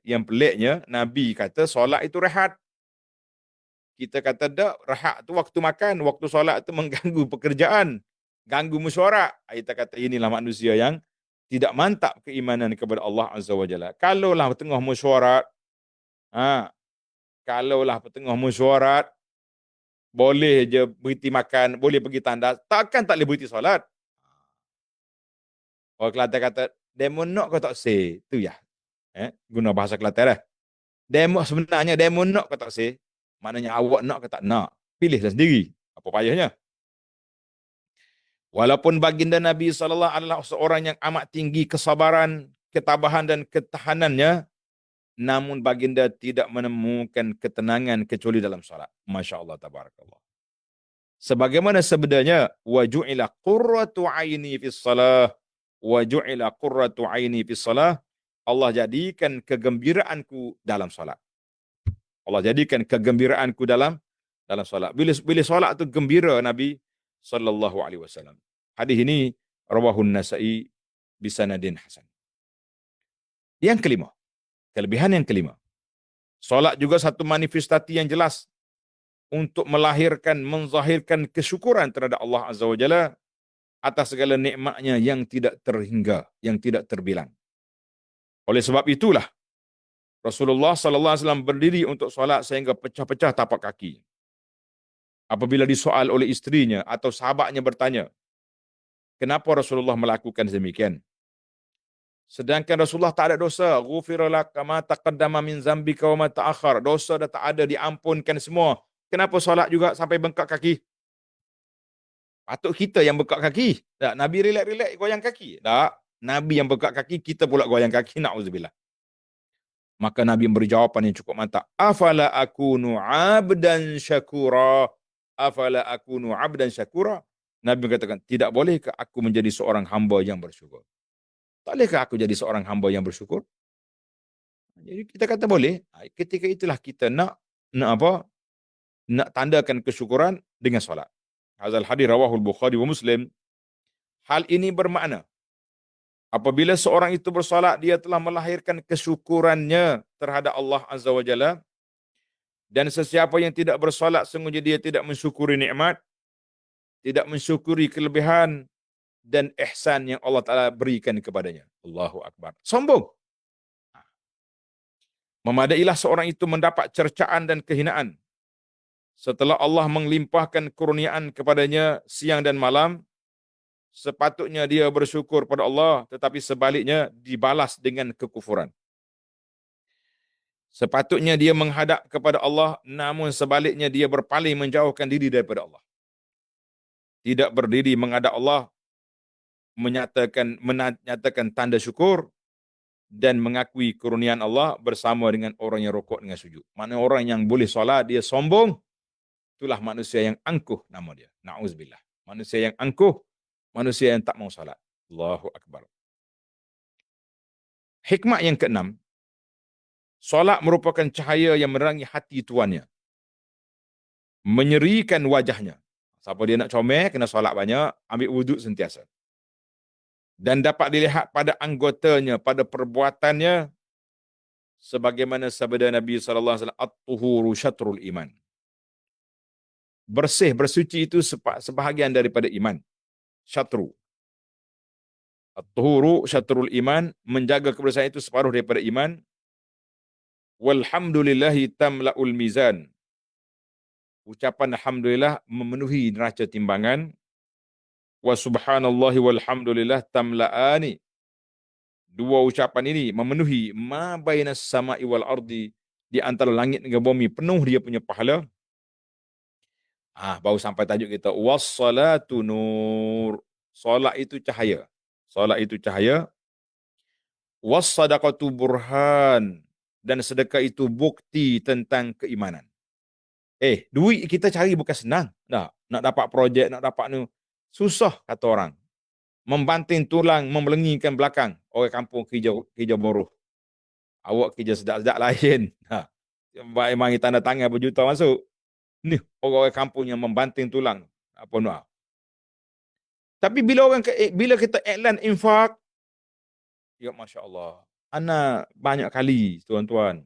yang peliknya, Nabi kata solat itu rehat. Kita kata tak, rehat tu waktu makan, waktu solat tu mengganggu pekerjaan, ganggu mesyuarat. Kita kata inilah manusia yang tidak mantap keimanan kepada Allah Azza wa Jalla. Kalaulah tengah mesyuarat, boleh je berhenti makan, boleh pergi tandas, takkan tak boleh berhenti solat. Orang Kelantan kata, demo nak kau tak say, tu ya. Guna bahasa Kelantan lah. Sebenarnya demo nak kau tak say, maknanya awak nak ke tak nak, pilihlah sendiri. Apa payahnya? Walaupun baginda Nabi SAW adalah seorang yang amat tinggi kesabaran, ketabahan dan ketahanannya, namun baginda tidak menemukan ketenangan kecuali dalam salat. Masya Allah, tabarakallah. Sebagaimana sebenarnya, waju'ila qurratu aini fis salah, waju'ila qurratu aini fis salah, Allah jadikan kegembiraanku dalam salat. Allah jadikan kegembiraanku dalam salat. Bila salat tu gembira Nabi sallallahu alaihi wasallam. Hadis ini rawahun Nasa'i bisanadin hasan. Yang kelima, kelebihan yang kelima. Solat juga satu manifestasi yang jelas untuk menzahirkan kesyukuran terhadap Allah Azza wa Jalla atas segala nikmatnya yang tidak terhingga, yang tidak terbilang. Oleh sebab itulah Rasulullah sallallahu alaihi wasallam berdiri untuk solat sehingga pecah-pecah tapak kaki. Apabila disoal oleh istrinya atau sahabatnya bertanya, kenapa Rasulullah melakukan demikian? Sedangkan Rasulullah tak ada dosa. Ghufira laka ma taqaddama min zambika wa ma ta'akhkhar. Dosa dah tak ada, diampunkan semua. Kenapa solat juga sampai bengkak kaki? Patut kita yang bengkak kaki. Tak, Nabi relax-relax goyang kaki. Tak, Nabi yang bengkak kaki, kita pula goyang kaki. Na'udzubillah. Maka Nabi memberi jawapan yang cukup mantap. Afala akunu abdan syakura. Afala akunu abdan syakura. Nabi mengatakan, tidak bolehkah aku menjadi seorang hamba yang bersyukur? Tak bolehkah aku jadi seorang hamba yang bersyukur? Jadi kita kata boleh. Ketika itulah kita nak tandakan kesyukuran dengan solat. Hadzal hadis rawahul Bukhari wa Muslim. Hal ini bermakna apabila seorang itu bersolat, dia telah melahirkan kesyukurannya terhadap Allah Azza wa Jalla. Dan sesiapa yang tidak bersolat, sungguhnya dia tidak mensyukuri nikmat, tidak mensyukuri kelebihan dan ihsan yang Allah Ta'ala berikan kepadanya. Allahu Akbar. Sombong. Memadailah seorang itu mendapat cercaan dan kehinaan. Setelah Allah melimpahkan kurniaan kepadanya siang dan malam, sepatutnya dia bersyukur pada Allah, tetapi sebaliknya dibalas dengan kekufuran. Sepatutnya dia menghadap kepada Allah, namun sebaliknya dia berpaling menjauhkan diri daripada Allah. Tidak berdiri menghadap Allah, menyatakan tanda syukur dan mengakui kurniaan Allah bersama dengan orang yang rukuk dengan sujud. Mana orang yang boleh solat dia sombong, itulah manusia yang angkuh nama dia. Na'udzubillah. Manusia yang angkuh, manusia yang tak mau solat. Allahu Akbar. Hikmah yang keenam, solat merupakan cahaya yang menerangi hati tuannya, menyerikan wajahnya. Siapa dia nak comel, kena solat banyak, ambil wuduk sentiasa. Dan dapat dilihat pada anggotanya, pada perbuatannya, sebagaimana sabda Nabi SAW, at-tuhuru syatrul iman. Bersih, bersuci itu sebahagian daripada iman. Syatru. At-tuhuru syatrul iman, menjaga kebersihan itu separuh daripada iman. Walhamdulillahi tamla'ul mizan. Ucapan alhamdulillah memenuhi neraca timbangan. Wa subhanallahi walhamdulillah tamla'ani. Dua ucapan ini memenuhi ma bainas sama'i wal ardi, di antara langit dengan bumi, penuh dia punya pahala. Baru sampai tajuk kita, wassalatu nur. Solat itu cahaya. Solat itu cahaya. Wassadaqatu burhan. Dan sedekah itu bukti tentang keimanan. Duit kita cari bukan senang. Nak dapat projek, nak dapat ni. Susah kata orang. Membanting tulang, memelengingkan belakang. Orang kampung kerja buruh. Awak kerja sedap-sedap lain. Mari tanda tangan berjuta masuk. Ni orang-orang kampung yang membanting tulang. Apa nak? Tapi bila kita iklan infak, ya Masya Allah. Ana banyak kali tuan-tuan,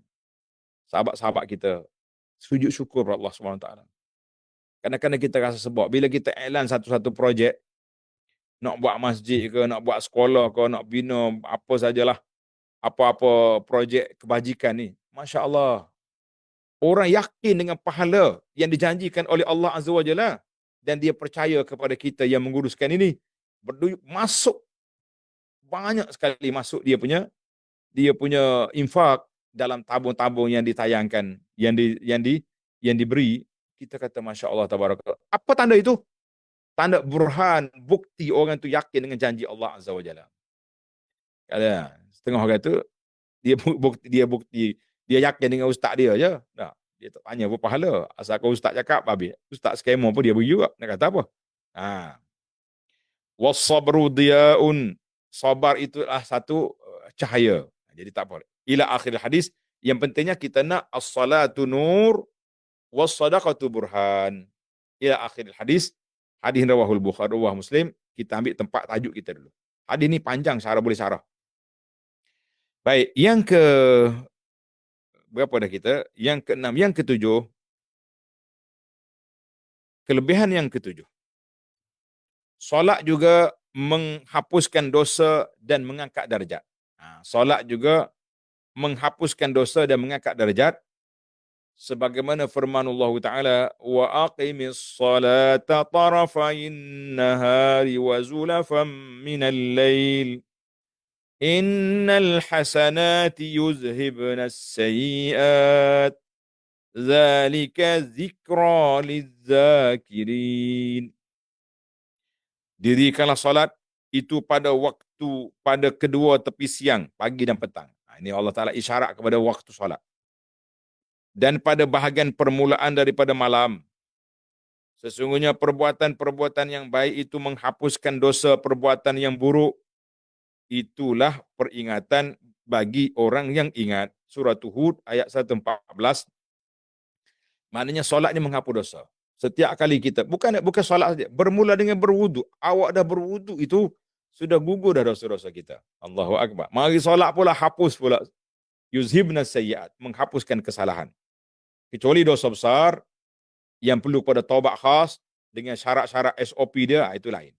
sahabat-sahabat kita, sujud syukur kepada Allah SWT. Kadang-kadang kita rasa sebab, bila kita iklan satu-satu projek, nak buat masjid ke, nak buat sekolah ke, nak bina apa sajalah, apa-apa projek kebajikan ni, Masya Allah, orang yakin dengan pahala yang dijanjikan oleh Allah Azza wa Jalla, dan dia percaya kepada kita yang menguruskan ini, masuk banyak sekali masuk dia punya infak dalam tabung-tabung yang ditayangkan, yang diberi. Kita kata Masya Allah tabarakallah. Apa tanda itu? Tanda burhan, bukti orang itu yakin dengan janji Allah Azza wa Jalla. Setengah orang itu dia yakin dengan ustaz dia je. Dia tak tanya apa pahala. Asalkan ustaz cakap, habis. Ustaz skema pun dia beri juga. Nak kata apa? Was-sabru diyaun. Sabar itulah satu cahaya. Jadi tak apa. Ila akhir hadis. Yang pentingnya kita nak as-salatu nur, was-sadaqatu burhan. Ila akhir hadis. Hadis rawahul Bukhari wa Muslim. Kita ambil tempat tajuk kita dulu. Hadis ni panjang, syarah boleh syarah. Baik, yang ke berapa dah kita? Yang keenam, yang ketujuh. Kelebihan yang ketujuh. Solat juga menghapuskan dosa dan mengangkat darjat. Solat juga menghapuskan dosa dan mengangkat darjat. Sebagaimana firman Allah Ta'ala, wa aqimis salata tarafain nahari wa zulafan minal lail. Innal hasanati yuzhibna as-sayyi'at. Zalika zikra lizakirin. Dirikanlah salat itu pada kedua tepi siang, pagi dan petang. Ini Allah Ta'ala isyarat kepada waktu salat. Dan pada bahagian permulaan daripada malam. Sesungguhnya perbuatan-perbuatan yang baik itu menghapuskan dosa perbuatan yang buruk. Itulah peringatan bagi orang yang ingat. Surah Hud ayat 114. Maknanya solat ni menghapus dosa. Setiap kali kita, bukan solat saja, bermula dengan berwudu. Awak dah berwudu itu, sudah gugur dah dosa-dosa kita. Allahu Akbar. Mari solat pula, hapus pula. Yuzhibna sayyiat, menghapuskan kesalahan. Kecuali dosa besar, yang perlu pada taubat khas, dengan syarat-syarat SOP dia, itu lain.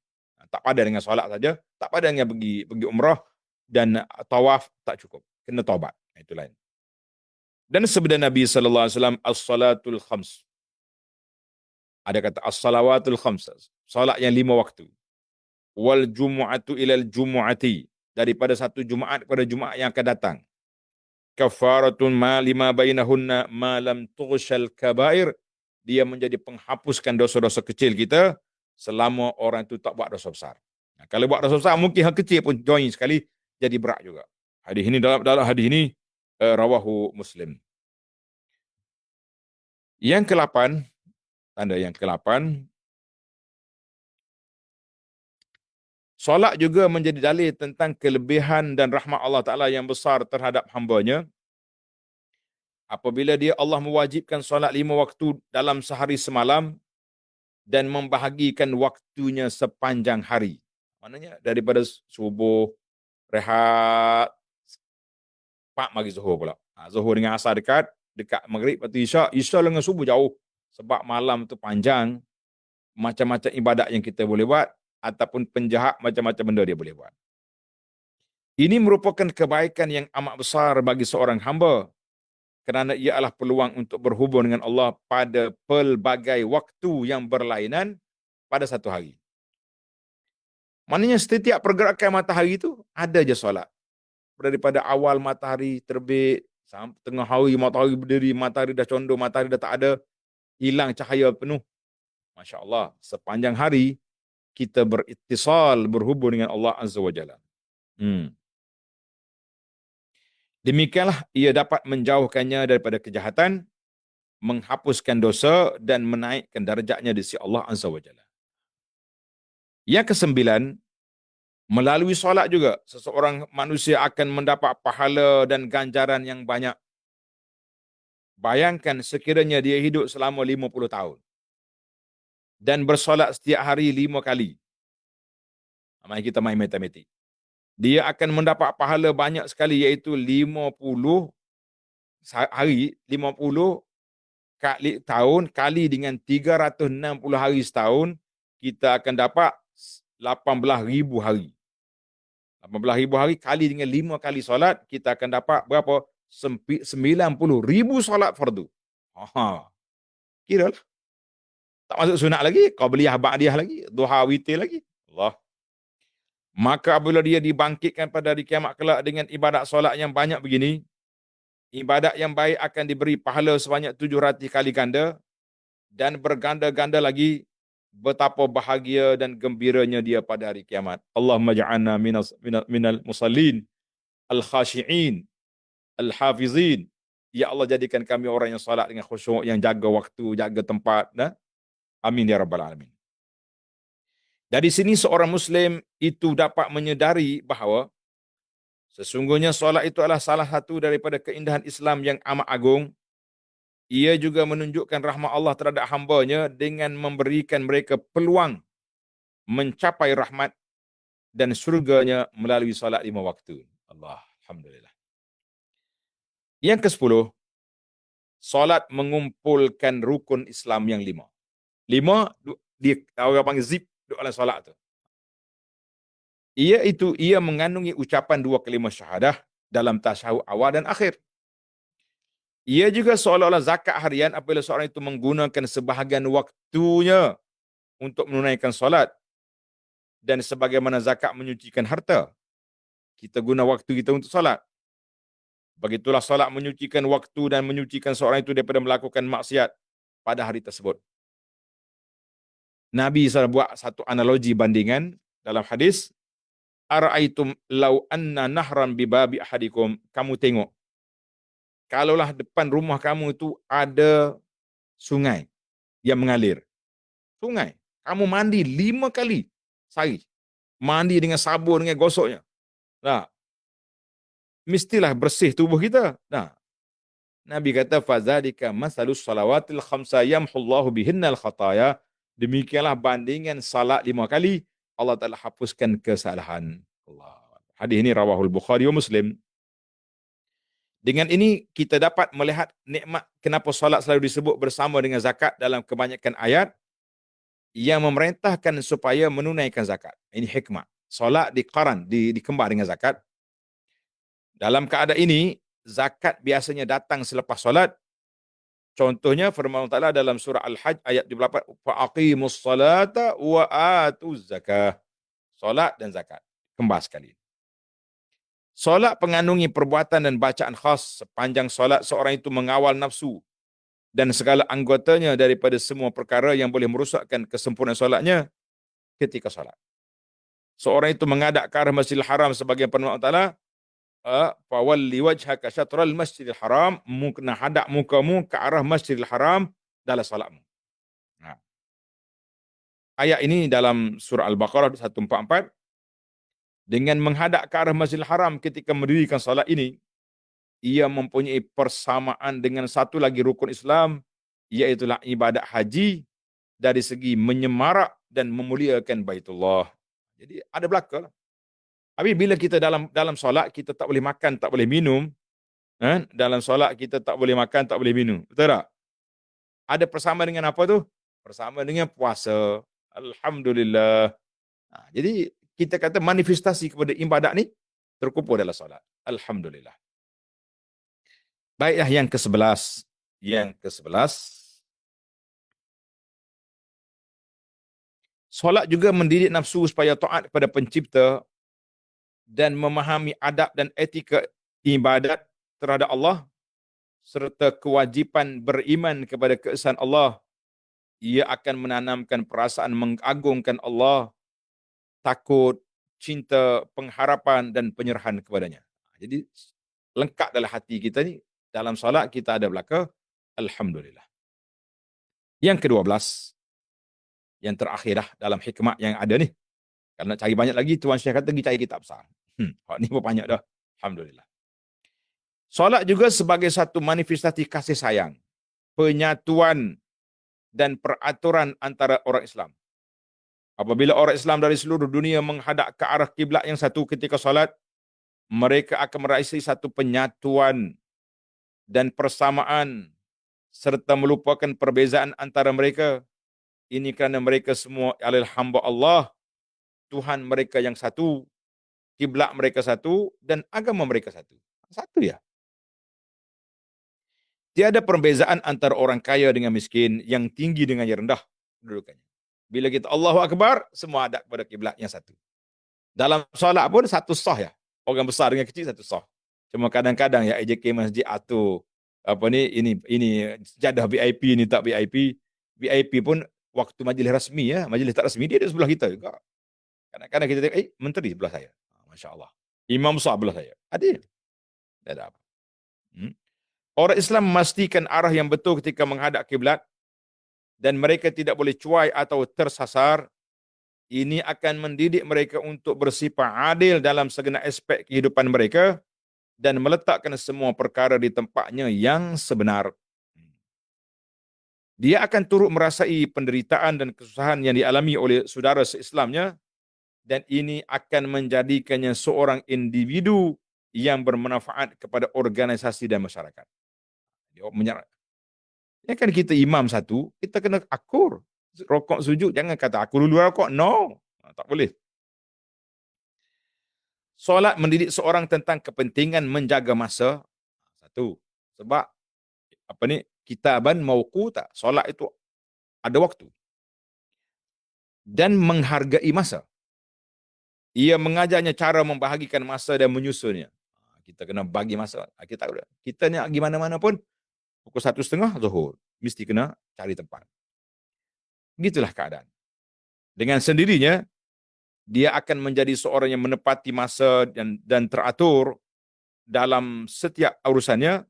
Tak pada dengan solat saja, tak pada dengan pergi umrah, dan tawaf tak cukup. Kena taubat. Itu lain. Dan sabda Nabi SAW, as-salatul khams. Ada kata as-salawatul khams. Salat yang 5 waktu. Wal jumu'atu ilal jumu'ati. Daripada satu Jumaat kepada Jumaat yang akan datang. Kafaratun ma lima bainahunna ma lam tughshal kabair. Dia menjadi penghapuskan dosa-dosa kecil kita selama orang itu tak buat dosa besar. Nah, kalau buat dosa besar, mungkin hal kecil pun join sekali, jadi berat juga. Hadis ini, dalam hadis ini, rawahu Muslim. Yang ke-8, tanda yang ke-8, solat juga menjadi dalil tentang kelebihan dan rahmat Allah Ta'ala yang besar terhadap hambanya. Apabila Allah mewajibkan solat 5 waktu dalam sehari semalam dan membahagikan waktunya sepanjang hari. Maknanya daripada subuh, rehat, pak mari zuhur pula. Zuhur dengan asar dekat maghrib atau isya dengan subuh jauh. Sebab malam tu panjang, macam-macam ibadat yang kita boleh buat, ataupun penjahat macam-macam benda dia boleh buat. Ini merupakan kebaikan yang amat besar bagi seorang hamba, kerana ia adalah peluang untuk berhubung dengan Allah pada pelbagai waktu yang berlainan pada satu hari. Maknanya setiap pergerakan matahari itu ada je solat. Daripada awal matahari terbit, sampai tengah hari matahari berdiri, matahari dah condor, matahari dah tak ada, hilang cahaya penuh. Masya Allah, sepanjang hari kita berittisal, berhubung dengan Allah Azza wa Jalla. Demikianlah ia dapat menjauhkannya daripada kejahatan, menghapuskan dosa dan menaikkan darjatnya di sisi Allah Azza wa Jalla. Yang ke-9, melalui solat juga seseorang manusia akan mendapat pahala dan ganjaran yang banyak. Bayangkan sekiranya dia hidup selama 50 tahun dan bersolat setiap hari 5 kali. Mari kita main matematik. Dia akan mendapat pahala banyak sekali, iaitu 50 hari, 50 kali tahun kali dengan 360 hari setahun, kita akan dapat 18,000 hari. 18,000 hari kali dengan 5 kali solat, kita akan dapat berapa? 90,000 solat fardu. Kira lah. Tak masuk sunat lagi, qabliyah ba'diyah lagi, duha witir lagi. Allah. Maka apabila dia dibangkitkan pada hari kiamat kelak dengan ibadat solat yang banyak begini, ibadat yang baik akan diberi pahala sebanyak 700 kali ganda, dan berganda-ganda lagi betapa bahagia dan gembiranya dia pada hari kiamat. Allahumma ja'alna minal musallin, al-khashi'in, al-hafizin. Ya Allah, jadikan kami orang yang salat dengan khusyuk, yang jaga waktu, jaga tempat. Nah? Amin ya rabbal alamin. Dari sini seorang Muslim itu dapat menyedari bahawa sesungguhnya solat itu adalah salah satu daripada keindahan Islam yang amat agung. Ia juga menunjukkan rahmat Allah terhadap hambanya dengan memberikan mereka peluang mencapai rahmat dan surganya melalui solat 5 waktu. Allah, Alhamdulillah. Yang ke-10, solat mengumpulkan rukun Islam yang 5. 5, dia orang panggil zip dalam solat tu. Ia mengandungi ucapan 2 kalimah syahadah dalam tasyahud awal dan akhir. Ia juga seolah-olah zakat harian apabila seorang itu menggunakan sebahagian waktunya untuk menunaikan solat. Dan sebagaimana zakat menyucikan harta, kita guna waktu kita untuk solat. Begitulah solat menyucikan waktu dan menyucikan seorang itu daripada melakukan maksiat pada hari tersebut. Nabi SAW buat satu analogi bandingan dalam hadis, ara'aitum law anna nahran bibabi ahadikum, kamu tengok, kalaulah depan rumah kamu itu ada sungai yang mengalir. Sungai. Kamu mandi 5 kali sehari. Mandi dengan sabun, dengan gosoknya. Nah, mestilah bersih tubuh kita. Nah, Nabi kata fadzalika masalus salawatil khamsa yamhullahu bihinnal khataya. Demikianlah bandingan salat 5 kali, Allah Taala hapuskan kesalahan. Allah. Hadis ini rawahul Bukhari wa Muslim. Dengan ini kita dapat melihat nikmat kenapa salat selalu disebut bersama dengan zakat dalam kebanyakan ayat yang memerintahkan supaya menunaikan zakat. Ini hikmah. Salat diqaran, dikembar dengan zakat. Dalam keadaan ini, zakat biasanya datang selepas salat. Contohnya firman Allah Taala dalam surah Al-Hajj ayat 28, faqimus salata wa atuz zakah. Solat dan zakat. Kembar sekali. Solat mengandungi perbuatan dan bacaan khas. Sepanjang solat seorang itu mengawal nafsu dan segala anggotanya daripada semua perkara yang boleh merosakkan kesempurnaan solatnya ketika solat. Seorang itu menghadap ke arah Masjidil Haram sebagai firman Allah Taala, fawalli wajhaka syatral Masjidil Haram, kena hadap mukamu ke arah Masjidil Haram dalam salatmu. Nah, ayat ini dalam surah Al-Baqarah 144, dengan menghadap ke arah Masjidil Haram ketika mendirikan salat ini, ia mempunyai persamaan dengan satu lagi rukun Islam, iaitu ibadat haji dari segi menyemarak dan memuliakan Baitullah. Jadi ada belaka lah. Tapi bila kita dalam solat, kita tak boleh makan, tak boleh minum. Dalam solat kita tak boleh makan, tak boleh minum. Betul tak? Ada bersama dengan apa tu? Bersama dengan puasa. Alhamdulillah. Jadi kita kata manifestasi kepada ibadat ni terkumpul dalam solat. Alhamdulillah. Baiklah yang ke-11. Yang ke-11. Solat juga mendidik nafsu supaya taat kepada pencipta dan memahami adab dan etika ibadat terhadap Allah serta kewajipan beriman kepada keesaan Allah. Ia akan menanamkan perasaan mengagungkan Allah, takut, cinta, pengharapan dan penyerahan kepadanya. Jadi lengkap dalam hati kita ni, dalam solat kita ada belaka, alhamdulillah. Yang ke-12, yang terakhir dah dalam hikmah yang ada ni. Kalau nak cari banyak lagi, Tuan Syekh kata pergi cari kitab besar. Ni pun banyak dah. Alhamdulillah. Solat juga sebagai satu manifestasi kasih sayang, penyatuan dan peraturan antara orang Islam. Apabila orang Islam dari seluruh dunia menghadap ke arah kiblat yang satu ketika solat, mereka akan meraih satu penyatuan dan persamaan serta melupakan perbezaan antara mereka. Ini kerana mereka semua adalah hamba Allah, Tuhan mereka yang satu, kiblat mereka satu dan agama mereka satu. Satu ya. Tiada perbezaan antara orang kaya dengan miskin, yang tinggi dengan yang rendah kedudukannya. Bila kita Allahu Akbar, semua hadap kepada kiblat yang satu. Dalam solat pun satu sah ya. Orang besar dengan kecil satu sah. Cuma kadang-kadang ya AJK masjid atur apa ni, ini jadah VIP, ni tak VIP. VIP pun waktu majlis rasmi ya, majlis tak rasmi dia ada sebelah kita juga. Kadang-kadang kita tengok, menteri sebelah saya. Masya-Allah. Imam besar sebelah saya. Adil. Tak ada apa. Orang Islam memastikan arah yang betul ketika menghadap kiblat dan mereka tidak boleh cuai atau tersasar. Ini akan mendidik mereka untuk bersifat adil dalam segenap aspek kehidupan mereka dan meletakkan semua perkara di tempatnya yang sebenar. Dia akan turut merasai penderitaan dan kesusahan yang dialami oleh saudara se-Islamnya dan ini akan menjadikannya seorang individu yang bermanfaat kepada organisasi dan masyarakat. Ya kan kita imam satu, kita kena akur. Rokok sujud, jangan kata aku dulu rokok. No, tak boleh. Solat mendidik seorang tentang kepentingan menjaga masa. Satu, sebab apa ni, kitaban mauquta. Solat itu ada waktu. Dan menghargai masa. Ia mengajarnya cara membahagikan masa dan menyusunnya. Kita kena bagi masa. Kita ni gimana-mana pun, pukul 1:30 zuhur. Mesti kena cari tempat. Begitulah keadaan. Dengan sendirinya, dia akan menjadi seorang yang menepati masa dan teratur dalam setiap urusannya.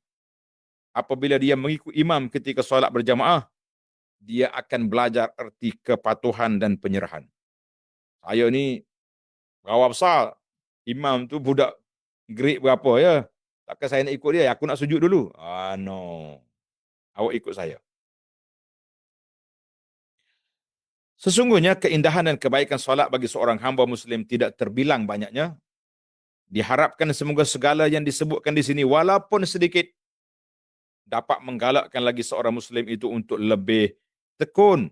Apabila dia mengikut imam ketika solat berjamaah, dia akan belajar erti kepatuhan dan penyerahan. Saya ni, rawat besar, imam tu budak grade berapa ya, Takkan saya nak ikut dia, aku nak sujud dulu. No. Awak ikut saya. Sesungguhnya keindahan dan kebaikan solat bagi seorang hamba Muslim tidak terbilang banyaknya. Diharapkan semoga segala yang disebutkan di sini, walaupun sedikit, dapat menggalakkan lagi seorang Muslim itu untuk lebih tekun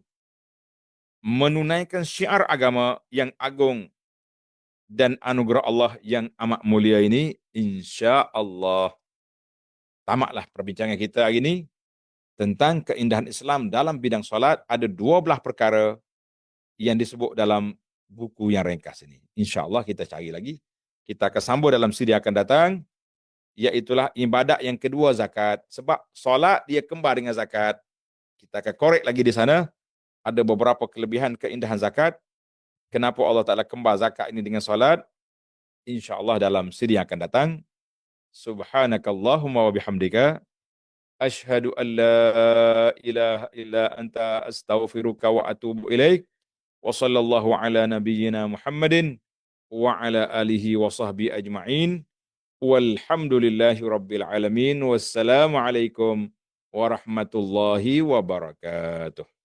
menunaikan syiar agama yang agung dan anugerah Allah yang amat mulia ini, insya-Allah. Tamatlah perbincangan kita hari ini tentang keindahan Islam dalam bidang solat. Ada 12 perkara yang disebut dalam buku yang ringkas ini. InsyaAllah kita cari lagi. Kita akan sambung dalam siri akan datang, iaitulah ibadat yang kedua, zakat. Sebab solat dia kembar dengan zakat. Kita akan korek lagi di sana. Ada beberapa kelebihan keindahan zakat. Kenapa Allah Ta'ala kembar zakat ini dengan solat? InsyaAllah dalam siri yang akan datang. Subhanakallahumma wa bihamdika. Ashhadu an la ilaha illa anta astaghfiruka wa atubu ilaik. Wa sallallahu ala nabiyyina Muhammadin wa ala alihi wa sahbihi ajma'in. Walhamdulillahi rabbil alamin. Wassalamualaikum warahmatullahi wabarakatuh.